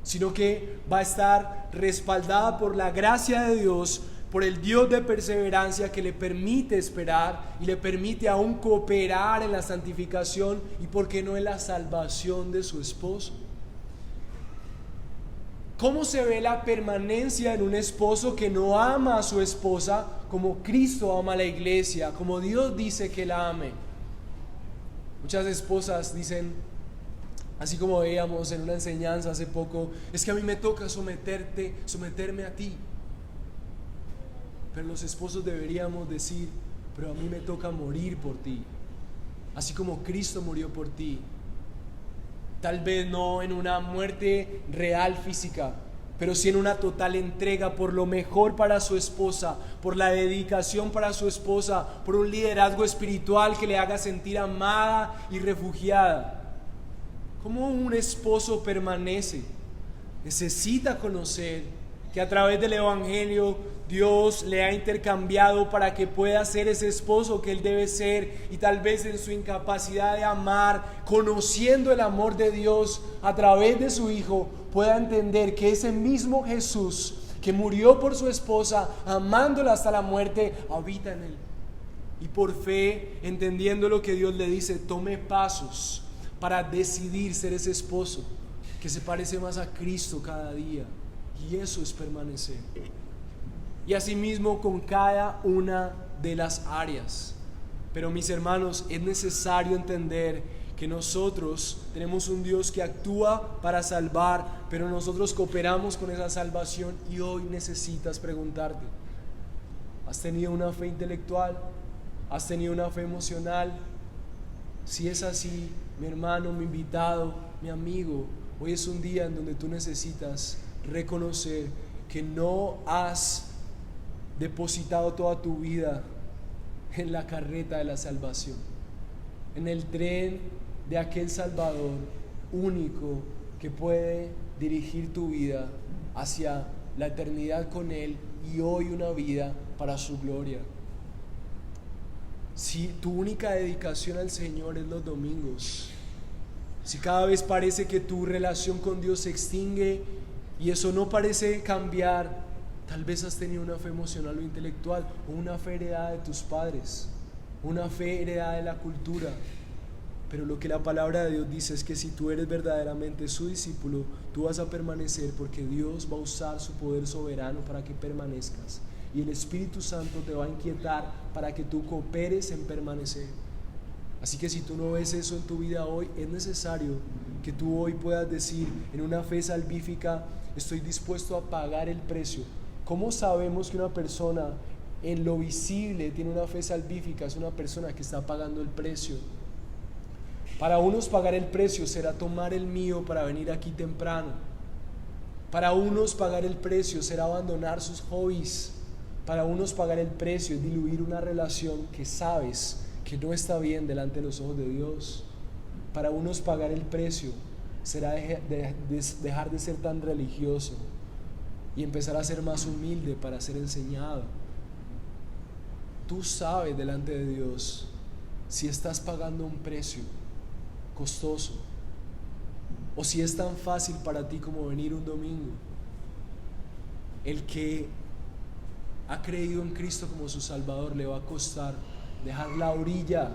sino que va a estar respaldada por la gracia de Dios, por el Dios de perseverancia que le permite esperar y le permite aún cooperar en la santificación y por qué no en la salvación de su esposo. ¿Cómo se ve la permanencia en un esposo que no ama a su esposa como Cristo ama a la iglesia, como Dios dice que la ame? Muchas esposas dicen, así como veíamos en una enseñanza hace poco, es que a mí me toca someterme a ti. Pero los esposos deberíamos decir, pero a mí me toca morir por ti, así como Cristo murió por ti. Tal vez no en una muerte real física, pero sí en una total entrega por lo mejor para su esposa, por la dedicación para su esposa, por un liderazgo espiritual que le haga sentir amada y refugiada. ¿Cómo un esposo permanece? Necesita conocer que a través del Evangelio Dios le ha intercambiado para que pueda ser ese esposo que él debe ser, y tal vez en su incapacidad de amar, conociendo el amor de Dios a través de su Hijo, pueda entender que ese mismo Jesús que murió por su esposa, amándola hasta la muerte, habita en él. Y por fe, entendiendo lo que Dios le dice, tome pasos para decidir ser ese esposo que se parece más a Cristo cada día. Y eso es permanecer. Y asimismo con cada una de las áreas. Pero mis hermanos, es necesario entender que nosotros tenemos un Dios que actúa para salvar, pero nosotros cooperamos con esa salvación. Y hoy necesitas preguntarte, ¿has tenido una fe intelectual? ¿Has tenido una fe emocional? Si es así, mi hermano, mi invitado, mi amigo, hoy es un día en donde tú necesitas reconocer que no has depositado toda tu vida en la carreta de la salvación, en el tren de aquel Salvador único que puede dirigir tu vida hacia la eternidad con Él y hoy una vida para su gloria. Si tu única dedicación al Señor es los domingos, si cada vez parece que tu relación con Dios se extingue y eso no parece cambiar, Tal vez has tenido una fe emocional o intelectual, o una fe heredada de tus padres, una fe heredada de la cultura. Pero lo que la palabra de Dios dice es que si tú eres verdaderamente su discípulo, tú vas a permanecer, porque Dios va a usar su poder soberano para que permanezcas. Y el Espíritu Santo te va a inquietar para que tú cooperes en permanecer. Así que si tú no ves eso en tu vida hoy, es necesario que tú hoy puedas decir en una fe salvífica: estoy dispuesto a pagar el precio. ¿Cómo sabemos que una persona en lo visible tiene una fe salvífica? Es una persona que está pagando el precio. Para unos pagar el precio será tomar el mío para venir aquí temprano. Para unos pagar el precio será abandonar sus hobbies. Para unos pagar el precio es diluir una relación que sabes que no está bien delante de los ojos de Dios. Para unos pagar el precio será dejar de ser tan religioso y empezar a ser más humilde para ser enseñado. Tú sabes delante de Dios si estás pagando un precio costoso o si es tan fácil para ti como venir un domingo. El que ha creído en Cristo como su Salvador le va a costar dejar la orilla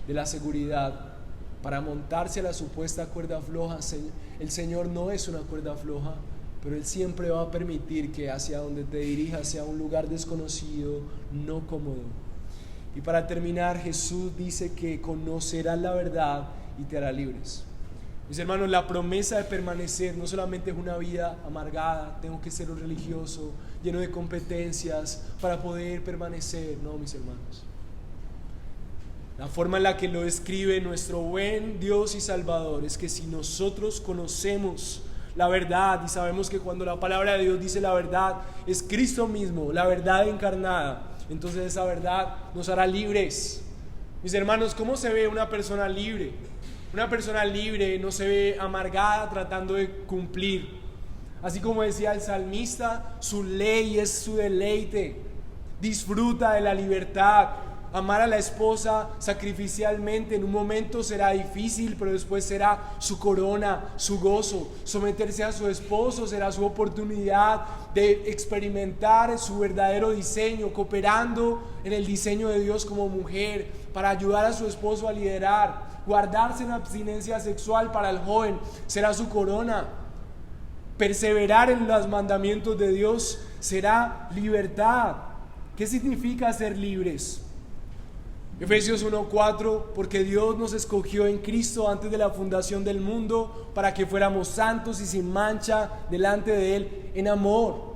de la seguridad para montarse a la supuesta cuerda floja. El Señor no es una cuerda floja, pero Él siempre va a permitir que hacia donde te dirijas sea un lugar desconocido, no cómodo. Y para terminar, Jesús dice que conocerás la verdad y te hará libres. Mis hermanos, la promesa de permanecer no solamente es una vida amargada, tengo que ser un religioso, lleno de competencias para poder permanecer. No, mis hermanos. La forma en la que lo describe nuestro buen Dios y Salvador es que si nosotros conocemos la verdad, y sabemos que cuando la palabra de Dios dice la verdad, es Cristo mismo, la verdad encarnada, entonces esa verdad nos hará libres. Mis hermanos, ¿cómo se ve una persona libre? Una persona libre no se ve amargada tratando de cumplir. Así como decía el salmista, su ley es su deleite. Disfruta de la libertad. Amar a la esposa sacrificialmente en un momento será difícil, pero después será su corona, su gozo. Someterse a su esposo será su oportunidad de experimentar su verdadero diseño, cooperando en el diseño de Dios como mujer, para ayudar a su esposo a liderar. Guardarse en abstinencia sexual para el joven será su corona. Perseverar en los mandamientos de Dios será libertad. ¿Qué significa ser libres? Efesios 1:4, porque Dios nos escogió en Cristo antes de la fundación del mundo para que fuéramos santos y sin mancha delante de Él en amor.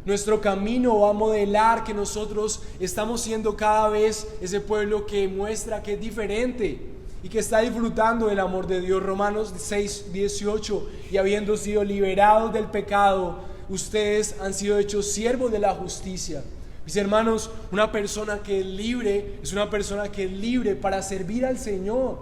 Nuestro camino va a modelar que nosotros estamos siendo cada vez ese pueblo que muestra que es diferente y que está disfrutando del amor de Dios. Romanos 6:18, y habiendo sido liberados del pecado, ustedes han sido hechos siervos de la justicia. Mis hermanos, una persona que es libre es una persona que es libre para servir al Señor.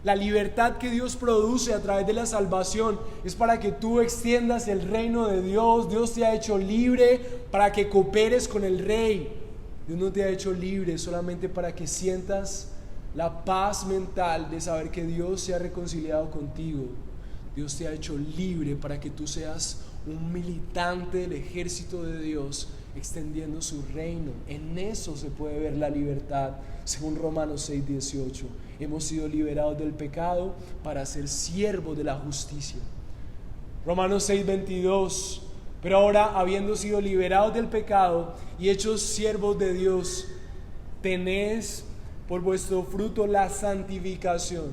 La libertad que Dios produce a través de la salvación es para que tú extiendas el reino de Dios. Dios te ha hecho libre para que cooperes con el Rey. Dios no te ha hecho libre solamente para que sientas la paz mental de saber que Dios se ha reconciliado contigo. Dios te ha hecho libre para que tú seas un militante del ejército de Dios, extendiendo su reino. En eso se puede ver la libertad, según Romanos 6:18. Hemos sido liberados del pecado para ser siervos de la justicia. Romanos 6:22, pero ahora, habiendo sido liberados del pecado y hechos siervos de Dios, tenéis por vuestro fruto la santificación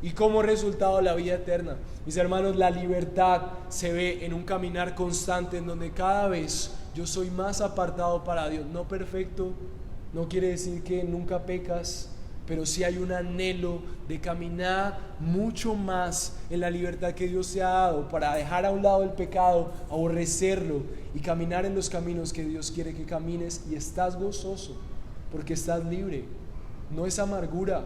y como resultado la vida eterna. Mis hermanos, la libertad se ve en un caminar constante en donde cada vez yo soy más apartado para Dios. No perfecto, no quiere decir que nunca pecas, pero sí hay un anhelo de caminar mucho más en la libertad que Dios te ha dado, para dejar a un lado el pecado, aborrecerlo y caminar en los caminos que Dios quiere que camines. Y estás gozoso porque estás libre. No es amargura,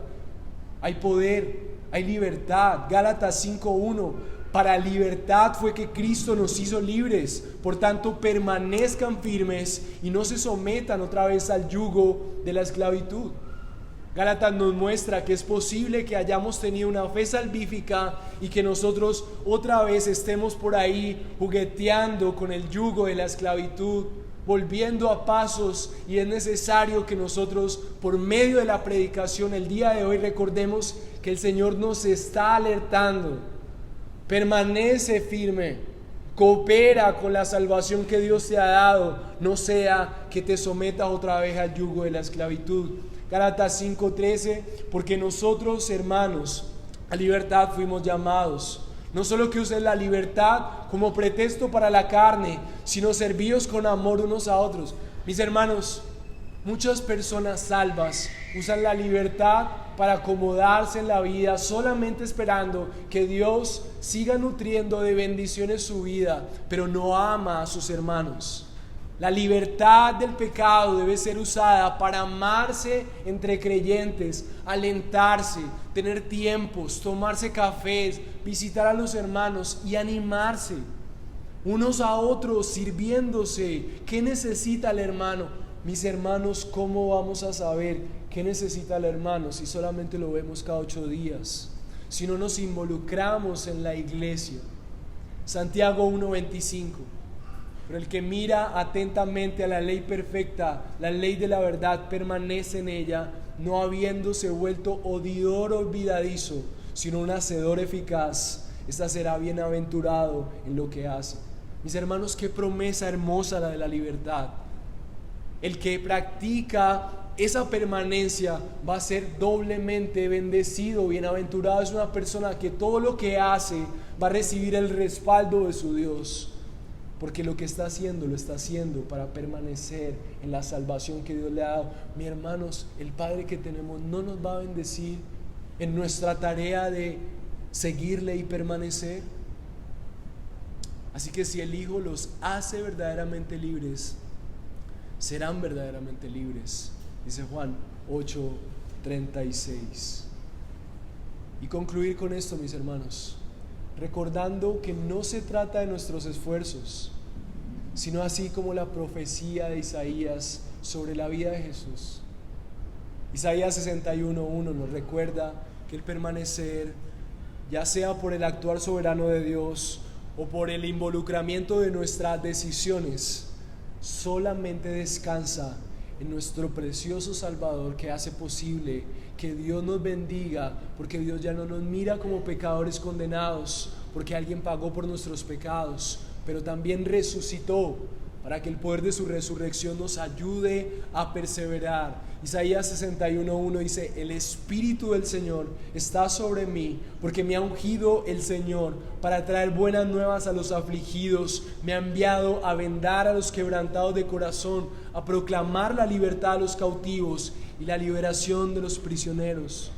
hay poder, hay libertad. Gálatas 5:1, para libertad fue que Cristo nos hizo libres, por tanto permanezcan firmes y no se sometan otra vez al yugo de la esclavitud. Gálatas nos muestra que es posible que hayamos tenido una fe salvífica y que nosotros otra vez estemos por ahí jugueteando con el yugo de la esclavitud, volviendo a pasos, y es necesario que nosotros por medio de la predicación el día de hoy recordemos que el Señor nos está alertando. Permanece firme, coopera con la salvación que Dios te ha dado, no sea que te sometas otra vez al yugo de la esclavitud. Gálatas 5:13, porque nosotros, hermanos, a libertad fuimos llamados. No solo que usen la libertad como pretexto para la carne, sino servíos con amor unos a otros. Mis hermanos, muchas personas salvas usan la libertad para acomodarse en la vida, solamente esperando que Dios siga nutriendo de bendiciones su vida, pero no ama a sus hermanos. La libertad del pecado debe ser usada para amarse entre creyentes, alentarse, tener tiempos, tomarse cafés, visitar a los hermanos y animarse unos a otros, sirviéndose. ¿Qué necesita el hermano? Mis hermanos, ¿cómo vamos a saber qué necesita el hermano si solamente lo vemos cada 8 días? Si no nos involucramos en la iglesia. Santiago 1:25. Pero el que mira atentamente a la ley perfecta, la ley de la verdad, permanece en ella, no habiéndose vuelto oidor olvidadizo, sino un hacedor eficaz. Esta será bienaventurado en lo que hace. Mis hermanos, qué promesa hermosa la de la libertad. El que practica esa permanencia va a ser doblemente bendecido, bienaventurado. Es una persona que todo lo que hace va a recibir el respaldo de su Dios. Porque lo que está haciendo, lo está haciendo para permanecer en la salvación que Dios le ha dado. Mis hermanos, el Padre que tenemos no nos va a bendecir en nuestra tarea de seguirle y permanecer. Así que si el Hijo los hace verdaderamente libres, serán verdaderamente libres. Dice Juan 8:36. Y concluir con esto, mis hermanos, recordando que no se trata de nuestros esfuerzos, sino así como la profecía de Isaías sobre la vida de Jesús. Isaías 61:1 nos recuerda que el permanecer, ya sea por el actuar soberano de Dios o por el involucramiento de nuestras decisiones, solamente descansa en nuestro precioso Salvador, que hace posible que Dios nos bendiga, porque Dios ya no nos mira como pecadores condenados, porque alguien pagó por nuestros pecados, pero también resucitó para que el poder de su resurrección nos ayude a perseverar. Isaías 61:1 dice: el Espíritu del Señor está sobre mí, porque me ha ungido el Señor para traer buenas nuevas a los afligidos, me ha enviado a vendar a los quebrantados de corazón, a proclamar la libertad a los cautivos y la liberación de los prisioneros.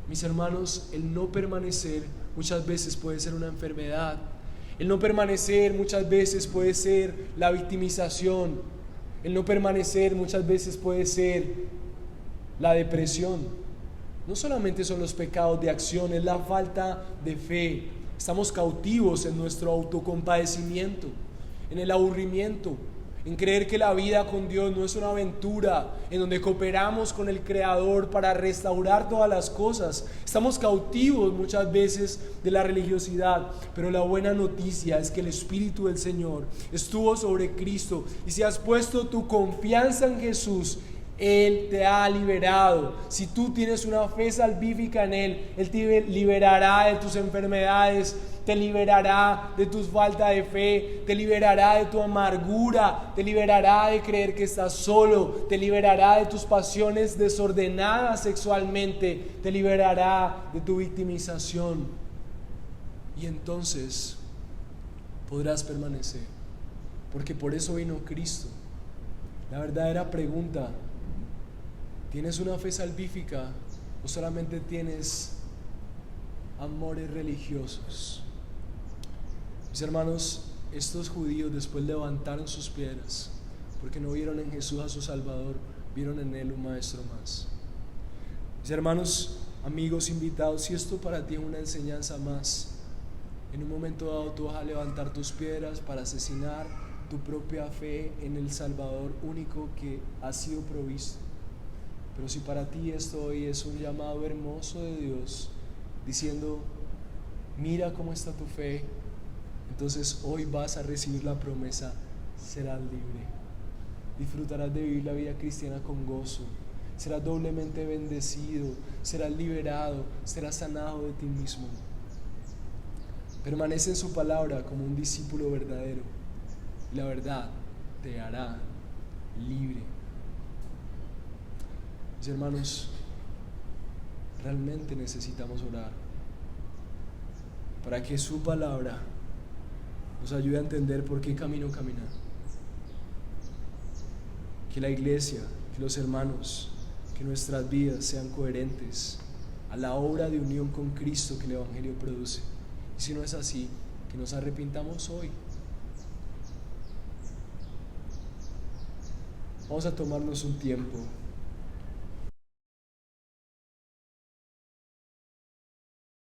Mis hermanos, el no permanecer muchas veces puede ser una enfermedad. El no permanecer muchas veces puede ser la victimización. El no permanecer muchas veces puede ser la depresión. No solamente son los pecados de acción, es la falta de fe. Estamos cautivos en nuestro autocompadecimiento, en el aburrimiento, en creer que la vida con Dios no es una aventura en donde cooperamos con el Creador para restaurar todas las cosas. Estamos cautivos muchas veces de la religiosidad, pero la buena noticia es que el Espíritu del Señor estuvo sobre Cristo, y si has puesto tu confianza en Jesús, Él te ha liberado. Si tú tienes una fe salvífica en Él, Él te liberará de tus enfermedades, te liberará de tu falta de fe, te liberará de tu amargura, te liberará de creer que estás solo, te liberará de tus pasiones desordenadas sexualmente, te liberará de tu victimización, y entonces podrás permanecer, porque por eso vino Cristo. La verdadera pregunta: ¿tienes una fe salvífica o solamente tienes amores religiosos? Mis hermanos, estos judíos después levantaron sus piedras porque no vieron en Jesús a su Salvador, vieron en Él un maestro más. Mis hermanos, amigos, invitados, si esto para ti es una enseñanza más, en un momento dado tú vas a levantar tus piedras para asesinar tu propia fe en el Salvador único que ha sido provisto. Pero si para ti esto hoy es un llamado hermoso de Dios, diciendo, mira cómo está tu fe, entonces hoy vas a recibir la promesa, serás libre. Disfrutarás de vivir la vida cristiana con gozo. Serás doblemente bendecido, serás liberado, serás sanado de ti mismo. Permanece en su palabra como un discípulo verdadero. La verdad te hará libre. Mis hermanos, realmente necesitamos orar para que su palabra nos ayude a entender por qué camino caminar. Que la iglesia, que los hermanos, que nuestras vidas sean coherentes a la obra de unión con Cristo que el Evangelio produce. Y si no es así, que nos arrepintamos hoy. Vamos a tomarnos un tiempo